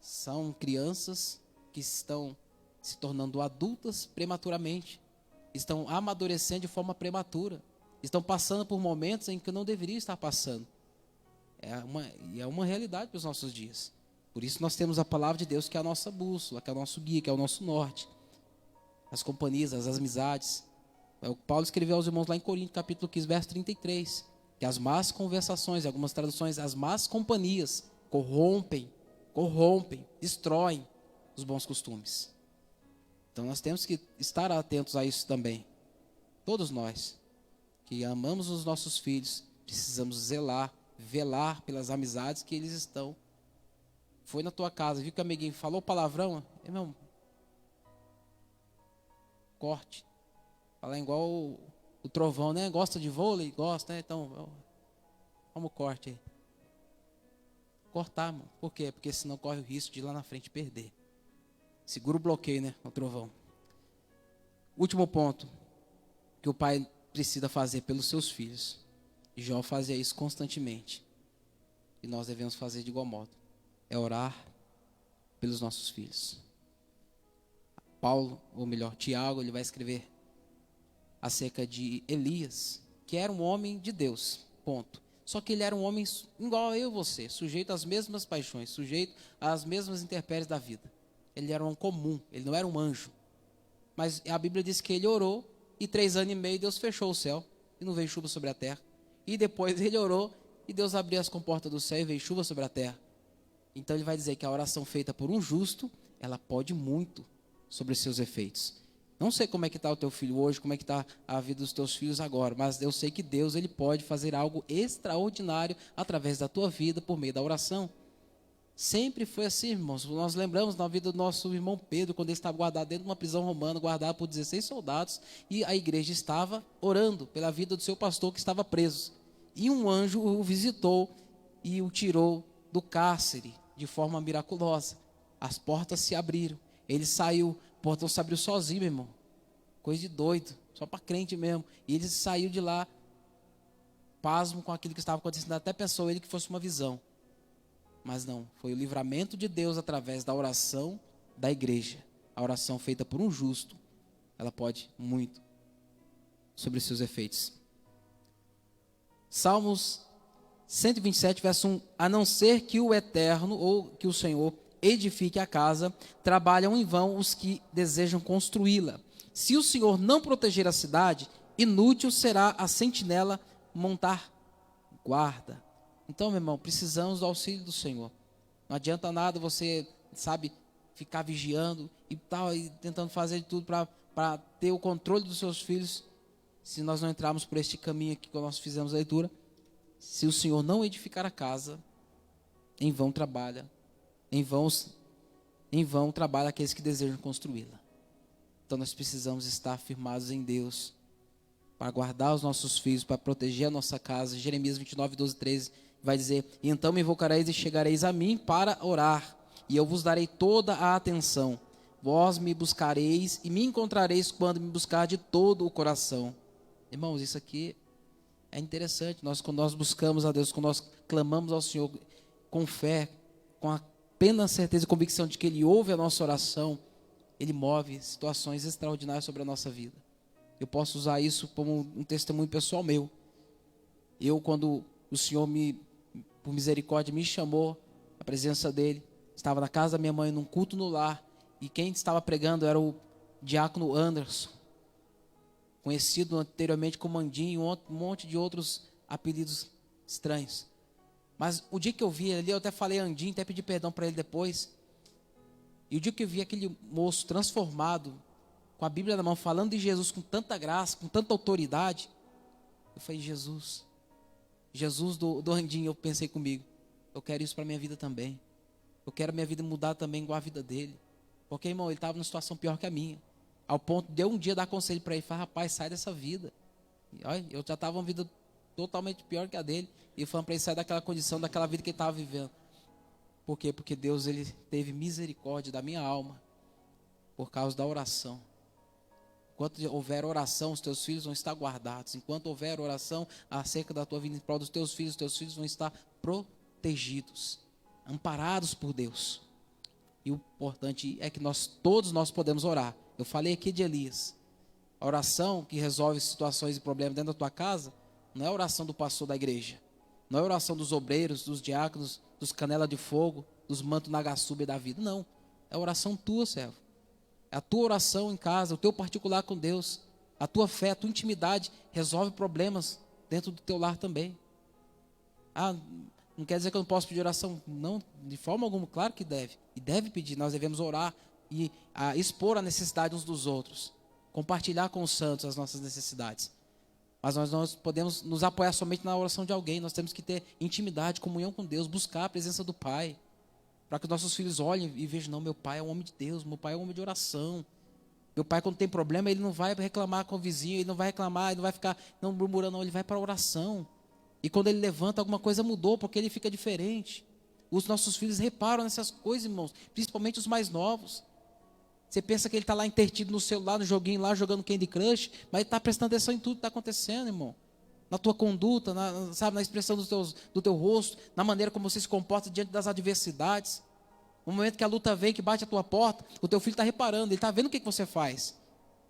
São crianças que estão se tornando adultas prematuramente, estão amadurecendo de forma prematura, estão passando por momentos em que não deveriam estar passando. É uma realidade para os nossos dias. Por isso nós temos a palavra de Deus, que é a nossa bússola, que é o nosso guia, que é o nosso norte. As companhias, as amizades. É o que Paulo escreveu aos irmãos lá em Coríntios, capítulo 15, verso 33. Que as más conversações, em algumas traduções, as más companhias corrompem, destroem os bons costumes. Então nós temos que estar atentos a isso também. Todos nós que amamos os nossos filhos, precisamos velar pelas amizades que eles estão. Foi na tua casa, viu que o amiguinho falou palavrão? Irmão, corte. Falar igual o Trovão, né? Gosta de vôlei? Gosta, né? Então, vamos corte aí. Cortar, mano. Por quê? Porque senão corre o risco de ir lá na frente perder. Segura o bloqueio, né? O Trovão. Último ponto que o pai precisa fazer pelos seus filhos. Jó fazia isso constantemente. E nós devemos fazer de igual modo. É orar pelos nossos filhos. Paulo, ou melhor, Tiago, ele vai escrever acerca de Elias, que era um homem de Deus, ponto. Só que ele era um homem igual a eu e você, sujeito às mesmas paixões, sujeito às mesmas intempéries da vida. Ele era um comum, ele não era um anjo. Mas a Bíblia diz que ele orou e 3 anos e meio Deus fechou o céu e não veio chuva sobre a terra. E depois ele orou e Deus abriu as comportas do céu e veio chuva sobre a terra. Então ele vai dizer que a oração feita por um justo, ela pode muito sobre os seus efeitos. Não sei como é que está o teu filho hoje, como é que está a vida dos teus filhos agora, mas eu sei que Deus, ele pode fazer algo extraordinário através da tua vida por meio da oração. Sempre foi assim, irmãos. Nós lembramos na vida do nosso irmão Pedro, quando ele estava guardado dentro de uma prisão romana, guardado por 16 soldados, e a igreja estava orando pela vida do seu pastor que estava preso. E um anjo o visitou e o tirou do cárcere de forma miraculosa. As portas se abriram. Ele saiu, o portão se abriu sozinho, meu irmão. Coisa de doido, só para crente mesmo. E ele saiu de lá, pasmo com aquilo que estava acontecendo. Até pensou ele que fosse uma visão. Mas não, foi o livramento de Deus através da oração da igreja. A oração feita por um justo, ela pode muito sobre os seus efeitos. Salmos 127, verso 1. A não ser que o Eterno, ou que o Senhor, edifique a casa, trabalham em vão os que desejam construí-la. Se o Senhor não proteger a cidade, inútil será a sentinela montar guarda. Então, meu irmão, precisamos do auxílio do Senhor. Não adianta nada você, sabe, ficar vigiando e tal, e tentando fazer de tudo para ter o controle dos seus filhos, se nós não entrarmos por este caminho aqui que nós fizemos a leitura. Se o Senhor não edificar a casa, em vão trabalha, em vão trabalha aqueles que desejam construí-la. Então nós precisamos estar firmados em Deus, para guardar os nossos filhos, para proteger a nossa casa. Jeremias 29, 12, 13 vai dizer: e então me invocareis e chegareis a mim para orar, e eu vos darei toda a atenção. Vós me buscareis e me encontrareis quando me buscar de todo o coração. Irmãos, isso aqui é interessante. Quando nós buscamos a Deus, quando nós clamamos ao Senhor com fé, com a plena certeza e convicção de que Ele ouve a nossa oração, Ele move situações extraordinárias sobre a nossa vida. Eu posso usar isso como um testemunho pessoal meu. Quando o Senhor, por misericórdia, me chamou à presença dEle, estava na casa da minha mãe, num culto no lar, e quem estava pregando era o diácono Anderson, conhecido anteriormente como Mandinho, um monte de outros apelidos estranhos. Mas o dia que eu vi ele ali, eu até falei Andinho, até pedi perdão para ele depois. E o dia que eu vi aquele moço transformado, com a Bíblia na mão, falando de Jesus com tanta graça, com tanta autoridade, eu falei, Jesus do Andinho, eu pensei comigo, eu quero isso para a minha vida também. Eu quero a minha vida mudar também igual a vida dele. Porque, irmão, ele estava numa situação pior que a minha. Ao ponto de eu um dia dar conselho para ele, falar, rapaz, sai dessa vida. E, olha, eu já estava uma vida totalmente pior que a dele, e falando para ele sair daquela condição, daquela vida que ele estava vivendo. Por quê? Porque Deus, ele teve misericórdia da minha alma, por causa da oração. Enquanto houver oração, os teus filhos vão estar guardados. Enquanto houver oração acerca da tua vida em prol dos teus filhos vão estar protegidos, amparados por Deus. E o importante é que todos nós podemos orar. Eu falei aqui de Elias. A oração que resolve situações e problemas dentro da tua casa não é a oração do pastor da igreja. Não é a oração dos obreiros, dos diáconos, dos canela de fogo, dos manto nagassubi da vida. Não. É a oração tua, servo. É a tua oração em casa, o teu particular com Deus. A tua fé, a tua intimidade resolve problemas dentro do teu lar também. Ah, não quer dizer que eu não posso pedir oração? Não, de forma alguma, claro que deve. E deve pedir, nós devemos orar e expor a necessidade uns dos outros. Compartilhar com os santos as nossas necessidades. Mas nós não podemos nos apoiar somente na oração de alguém. Nós temos que ter intimidade, comunhão com Deus, buscar a presença do Pai. Para que nossos filhos olhem e vejam, não, meu pai é um homem de Deus, meu pai é um homem de oração. Meu pai, quando tem problema, ele não vai reclamar com o vizinho, ele não vai reclamar, ele não vai ficar murmurando, não, ele vai para a oração. E quando ele levanta, alguma coisa mudou, porque ele fica diferente. Os nossos filhos reparam nessas coisas, irmãos, principalmente os mais novos. Você pensa que ele está lá intertido no celular, no joguinho lá, jogando Candy Crush, mas ele está prestando atenção em tudo que está acontecendo, irmão. Na tua conduta, na expressão do teu rosto, na maneira como você se comporta diante das adversidades. No momento que a luta vem, que bate a tua porta, o teu filho está reparando, ele está vendo o que você faz.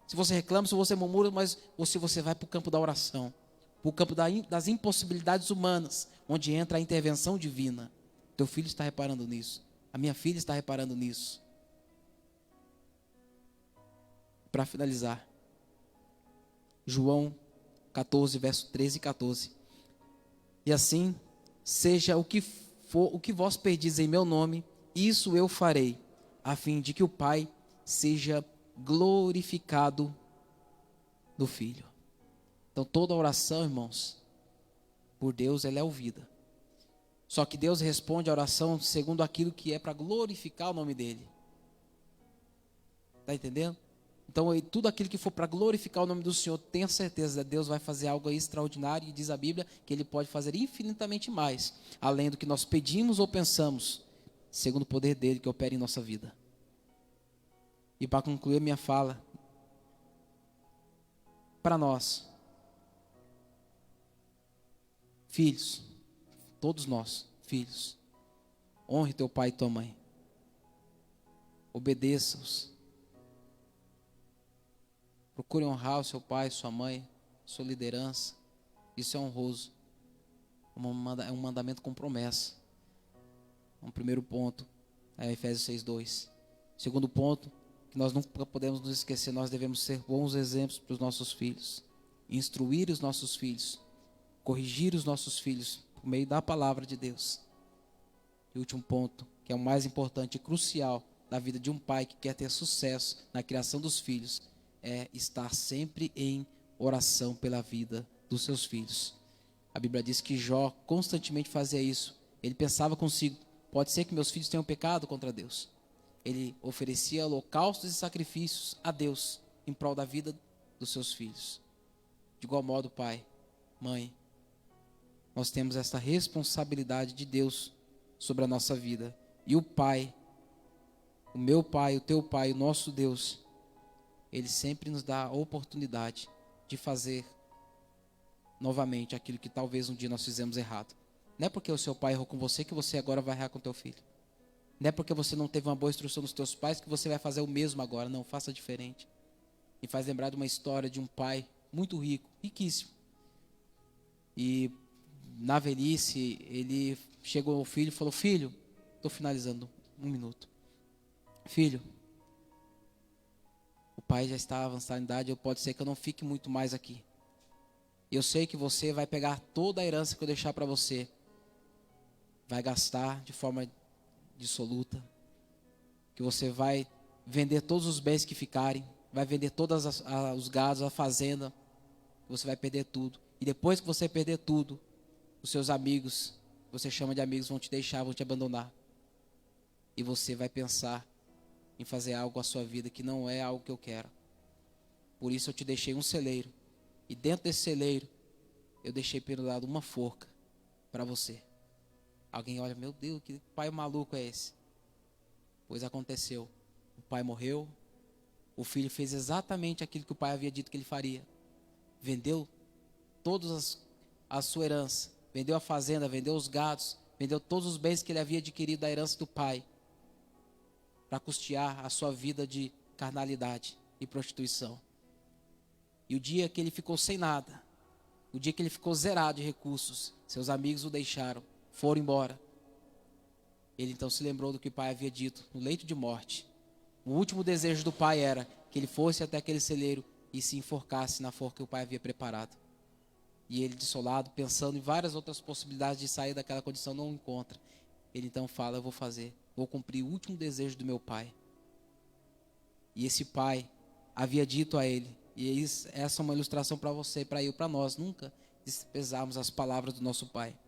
Se você reclama, se você murmura, mas se você vai para o campo da oração, para o campo das impossibilidades humanas, onde entra a intervenção divina. Teu filho está reparando nisso. A minha filha está reparando nisso. Para finalizar, João 14, verso 13 e 14. E assim, seja o que for, o que vós pedis em meu nome, isso eu farei, a fim de que o Pai seja glorificado no Filho. Então toda oração, irmãos, por Deus, ela é ouvida. Só que Deus responde a oração segundo aquilo que é para glorificar o nome dEle. Está entendendo? Então, tudo aquilo que for para glorificar o nome do Senhor, tenha certeza que Deus vai fazer algo extraordinário, e diz a Bíblia que Ele pode fazer infinitamente mais, além do que nós pedimos ou pensamos, segundo o poder dEle que opera em nossa vida. E para concluir a minha fala, para nós, filhos, todos nós, filhos, honre teu pai e tua mãe, obedeça-os. Procure honrar o seu pai, sua mãe, sua liderança. Isso é honroso. É um mandamento com promessa. Um primeiro ponto é Efésios 6:2. Segundo ponto, que nós nunca podemos nos esquecer, nós devemos ser bons exemplos para os nossos filhos. Instruir os nossos filhos. Corrigir os nossos filhos por meio da palavra de Deus. E o último ponto, que é o mais importante e crucial da vida de um pai que quer ter sucesso na criação dos filhos, é estar sempre em oração pela vida dos seus filhos. A Bíblia diz que Jó constantemente fazia isso. Ele pensava consigo, pode ser que meus filhos tenham pecado contra Deus. Ele oferecia holocaustos e sacrifícios a Deus em prol da vida dos seus filhos. De igual modo, pai, mãe, nós temos essa responsabilidade de Deus sobre a nossa vida. E o Pai, o meu Pai, o teu Pai, o nosso Deus, Ele sempre nos dá a oportunidade de fazer novamente aquilo que talvez um dia nós fizemos errado. Não é porque o seu pai errou com você que você agora vai errar com o teu filho. Não é porque você não teve uma boa instrução dos teus pais que você vai fazer o mesmo agora. Não, faça diferente. Me faz lembrar de uma história de um pai muito rico, riquíssimo. E na velhice, ele chegou ao filho e falou: filho, estou finalizando, 1 minuto. Filho, o pai já está avançado em idade, pode ser que eu não fique muito mais aqui. Eu sei que você vai pegar toda a herança que eu deixar para você, vai gastar de forma dissoluta, que você vai vender todos os bens que ficarem, vai vender todos os gados, a fazenda, você vai perder tudo. E depois que você perder tudo, os seus amigos, você chama de amigos, vão te deixar, vão te abandonar. E você vai pensar em fazer algo com a sua vida que não é algo que eu quero. Por isso eu te deixei um celeiro. E dentro desse celeiro, eu deixei pendurado uma forca para você. Alguém olha, meu Deus, que pai maluco é esse? Pois aconteceu. O pai morreu. O filho fez exatamente aquilo que o pai havia dito que ele faria. Vendeu toda a sua herança. Vendeu a fazenda, vendeu os gados. Vendeu todos os bens que ele havia adquirido da herança do pai. Para custear a sua vida de carnalidade e prostituição. E o dia que ele ficou sem nada. O dia que ele ficou zerado de recursos. Seus amigos o deixaram. Foram embora. Ele então se lembrou do que o pai havia dito no leito de morte. O último desejo do pai era que ele fosse até aquele celeiro e se enforcasse na forca que o pai havia preparado. E ele, desolado, pensando em várias outras possibilidades de sair daquela condição, não encontra. Ele então fala, eu vou fazer, vou cumprir o último desejo do meu pai. E esse pai havia dito a ele, e essa é uma ilustração para você, para eu, para nós, nunca desprezarmos as palavras do nosso pai.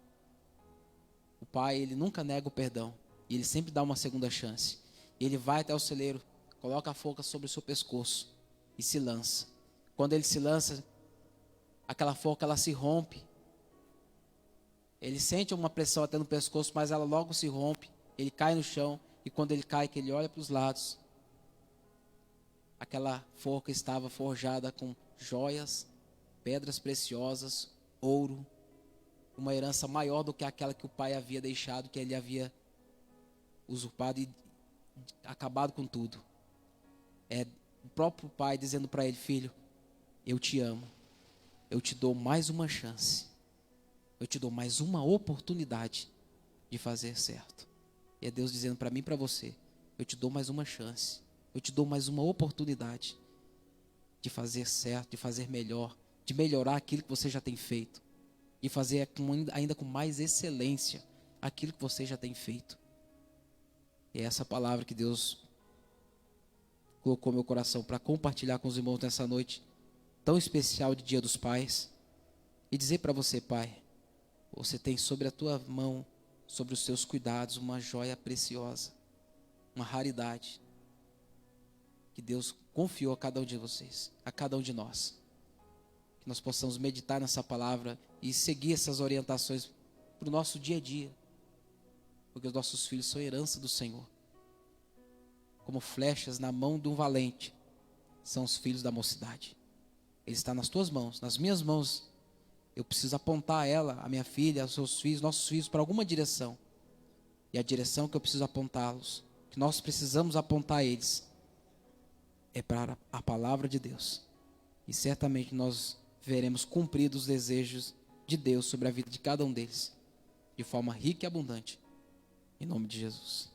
O pai, ele nunca nega o perdão. E ele sempre dá uma segunda chance. Ele vai até o celeiro, coloca a forca sobre o seu pescoço e se lança. Quando ele se lança, aquela forca, ela se rompe. Ele sente uma pressão até no pescoço, mas ela logo se rompe. Ele cai no chão. E quando ele cai, que ele olha para os lados, aquela forca estava forjada com joias, pedras preciosas, ouro, uma herança maior do que aquela que o pai havia deixado, que ele havia usurpado e acabado com tudo. É o próprio pai dizendo para ele, filho, eu te amo, eu te dou mais uma chance, eu te dou mais uma oportunidade de fazer certo. E é Deus dizendo para mim e para você, eu te dou mais uma chance, eu te dou mais uma oportunidade de fazer certo, de fazer melhor, de melhorar aquilo que você já tem feito. E fazer ainda com mais excelência aquilo que você já tem feito. E é essa palavra que Deus colocou no meu coração para compartilhar com os irmãos nessa noite tão especial de Dia dos Pais. E dizer para você, pai, você tem sobre a tua mão, sobre os seus cuidados, uma joia preciosa, uma raridade, que Deus confiou a cada um de vocês, a cada um de nós. Que nós possamos meditar nessa palavra e seguir essas orientações para o nosso dia a dia. Porque os nossos filhos são herança do Senhor. Como flechas na mão de um valente, são os filhos da mocidade. Ele está nas tuas mãos, nas minhas mãos. Eu preciso apontar ela, a minha filha, os seus filhos, nossos filhos, para alguma direção. E a direção que eu preciso apontá-los, que nós precisamos apontar eles, é para a palavra de Deus. E certamente nós veremos cumpridos os desejos de Deus sobre a vida de cada um deles, de forma rica e abundante, em nome de Jesus.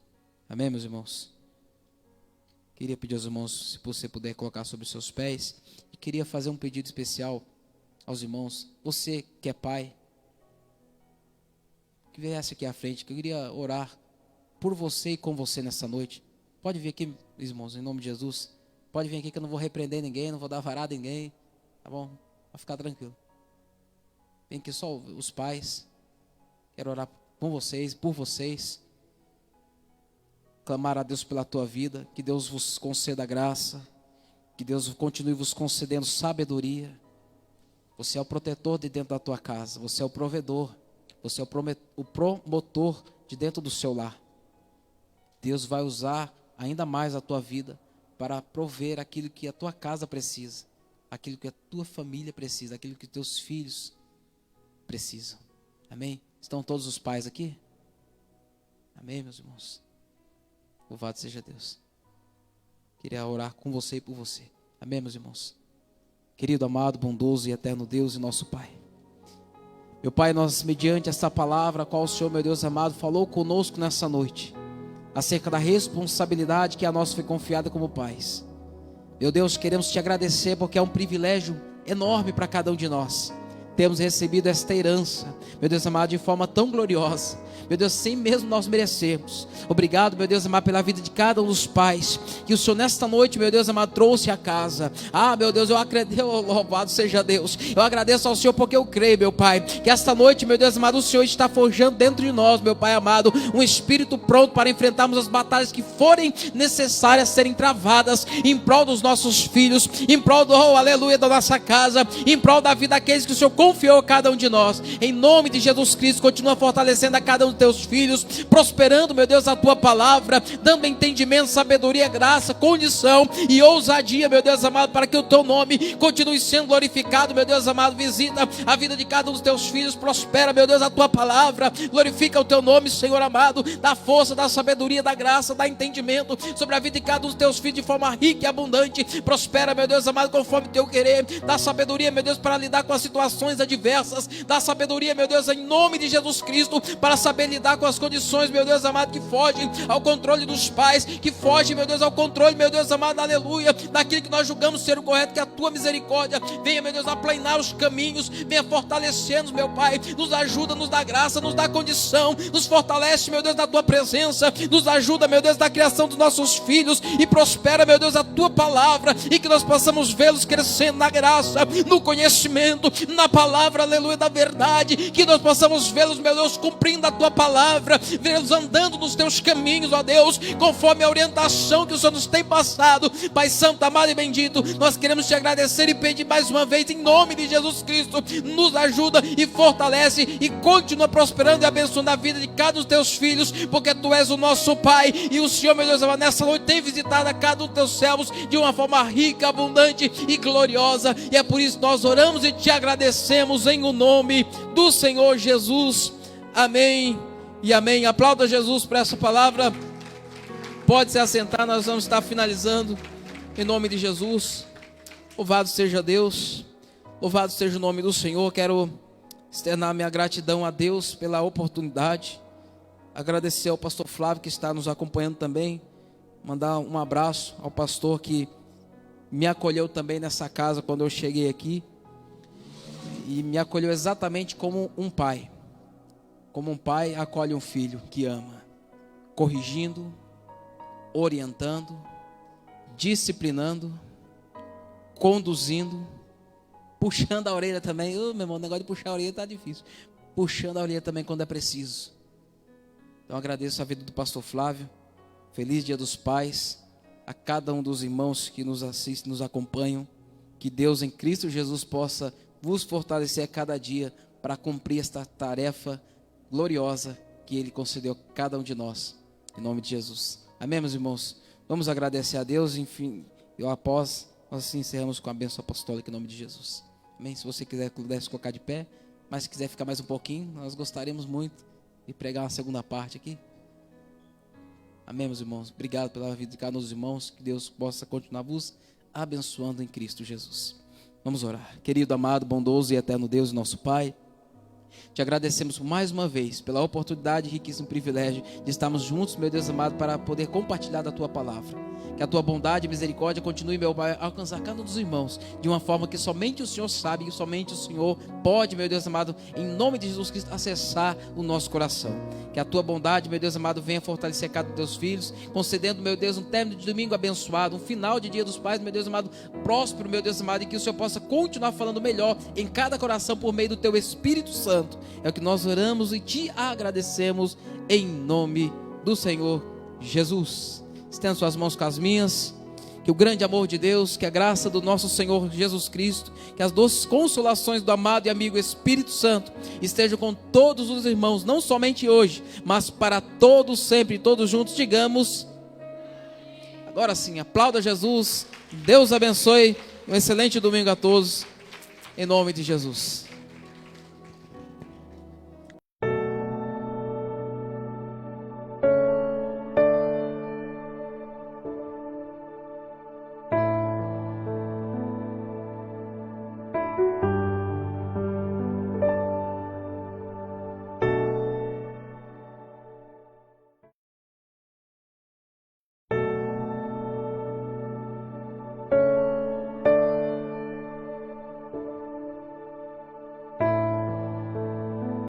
Amém, meus irmãos? Queria pedir aos irmãos, se você puder colocar sobre os seus pés, e queria fazer um pedido especial aos irmãos. Você que é pai, que viesse aqui à frente, que eu queria orar por você e com você nessa noite. Pode vir aqui, irmãos, em nome de Jesus. Pode vir aqui que eu não vou repreender ninguém, não vou dar varada a ninguém, tá bom? Vai ficar tranquilo. Vem aqui só os pais. Quero orar com vocês, por vocês. Clamar a Deus pela tua vida. Que Deus vos conceda graça. Que Deus continue vos concedendo sabedoria. Você é o protetor de dentro da tua casa. Você é o provedor. Você é o promotor de dentro do seu lar. Deus vai usar ainda mais a tua vida para prover aquilo que a tua casa precisa. Aquilo que a tua família precisa, aquilo que teus filhos precisam. Amém? Estão todos os pais aqui? Amém, meus irmãos? Louvado seja Deus. Queria orar com você e por você. Amém, meus irmãos? Querido, amado, bondoso e eterno Deus e nosso Pai. Meu Pai, nós, mediante essa palavra, a qual o Senhor, meu Deus amado, falou conosco nessa noite, acerca da responsabilidade que a nós foi confiada como pais. Meu Deus, queremos te agradecer porque é um privilégio enorme para cada um de nós. Temos recebido esta herança, meu Deus amado, de forma tão gloriosa. Meu Deus, sem mesmo nós merecermos. Obrigado, meu Deus amado, pela vida de cada um dos pais que o Senhor nesta noite, meu Deus amado, trouxe a casa. Ah, meu Deus, eu acredito, louvado seja Deus. Eu agradeço ao Senhor porque eu creio, meu Pai, que esta noite, meu Deus amado, o Senhor está forjando dentro de nós, meu Pai amado, um espírito pronto para enfrentarmos as batalhas que forem necessárias serem travadas em prol dos nossos filhos, em prol do, aleluia, da nossa casa, em prol da vida daqueles que o Senhor confiou a cada um de nós. Em nome de Jesus Cristo, continua fortalecendo a cada um dos teus filhos, prosperando, meu Deus, a tua palavra, dando entendimento, sabedoria, graça, condição e ousadia, meu Deus amado, para que o teu nome continue sendo glorificado, meu Deus amado. Visita a vida de cada um dos teus filhos, prospera, meu Deus, a tua palavra, glorifica o teu nome, Senhor amado, dá força, dá sabedoria, dá graça, dá entendimento sobre a vida de cada um dos teus filhos de forma rica e abundante. Prospera, meu Deus amado, conforme teu querer, dá sabedoria, meu Deus, para lidar com as situações adversas, dá sabedoria, meu Deus, em nome de Jesus Cristo, para saber lidar com as condições, meu Deus amado, que fogem ao controle dos pais, que fogem, meu Deus, ao controle, meu Deus amado, aleluia, daquilo que nós julgamos ser o correto. Que a tua misericórdia venha, meu Deus, aplanar os caminhos, venha fortalecer-nos, meu Pai, nos ajuda, nos dá graça, nos dá condição, nos fortalece, meu Deus, da tua presença, nos ajuda, meu Deus, da criação dos nossos filhos, e prospera, meu Deus, a tua palavra, e que nós possamos vê-los crescendo na graça, no conhecimento, na palavra, aleluia, da verdade, que nós possamos vê-los, meu Deus, cumprindo a tua palavra, vê-los andando nos teus caminhos, ó Deus, conforme a orientação que o Senhor nos tem passado. Pai santo, amado e bendito, nós queremos te agradecer e pedir mais uma vez, em nome de Jesus Cristo, nos ajuda e fortalece e continua prosperando e abençoando a vida de cada um dos teus filhos, porque tu és o nosso Pai, e o Senhor, meu Deus, nessa noite tem visitado a cada um dos teus servos de uma forma rica, abundante e gloriosa, e é por isso que nós oramos e te agradecemos em o nome do Senhor Jesus. Amém e amém. Aplauda Jesus por essa palavra. Pode se assentar, nós vamos estar finalizando em nome de Jesus. Louvado seja Deus, louvado seja o nome do Senhor. Quero externar minha gratidão a Deus pela oportunidade, agradecer ao pastor Flávio que está nos acompanhando também, mandar um abraço ao pastor que me acolheu também nessa casa quando eu cheguei aqui, e me acolheu exatamente como um pai acolhe um filho que ama, corrigindo, orientando, disciplinando, conduzindo, puxando a orelha também. Meu irmão, o negócio de puxar a orelha está difícil. Puxando a orelha também quando é preciso. Então agradeço a vida do pastor Flávio. Feliz Dia dos Pais. A cada um dos irmãos que nos assistem, nos acompanham. Que Deus em Cristo Jesus possa vos fortalecer a cada dia para cumprir esta tarefa gloriosa que Ele concedeu a cada um de nós. Em nome de Jesus. Amém, meus irmãos? Vamos agradecer a Deus. Enfim, após nós assim encerramos com a bênção apostólica em nome de Jesus. Amém? Se você quiser se colocar de pé, mas se quiser ficar mais um pouquinho, nós gostaríamos muito de pregar uma segunda parte aqui. Amém, meus irmãos? Obrigado pela vida de cada um dos irmãos. Que Deus possa continuar vos abençoando em Cristo Jesus. Vamos orar. Querido, amado, bondoso e eterno Deus, nosso Pai, te agradecemos mais uma vez pela oportunidade e riquíssimo privilégio de estarmos juntos, meu Deus amado, para poder compartilhar da Tua palavra. Que a Tua bondade e misericórdia continue, meu Pai, a alcançar cada um dos irmãos de uma forma que somente o Senhor sabe, e somente o Senhor pode, meu Deus amado, em nome de Jesus Cristo, acessar o nosso coração. Que a Tua bondade, meu Deus amado, venha fortalecer cada um dos Teus filhos, concedendo, meu Deus, um término de domingo abençoado, um final de Dia dos Pais, meu Deus amado, próspero, meu Deus amado, e que o Senhor possa continuar falando melhor em cada coração por meio do Teu Espírito Santo. É o que nós oramos e te agradecemos em nome do Senhor Jesus. Estenda suas mãos com as minhas. Que o grande amor de Deus, que a graça do nosso Senhor Jesus Cristo, que as doces consolações do amado e amigo Espírito Santo estejam com todos os irmãos, não somente hoje, mas para todos sempre, todos juntos, digamos. Agora sim, aplauda Jesus. Deus abençoe. Um excelente domingo a todos, em nome de Jesus.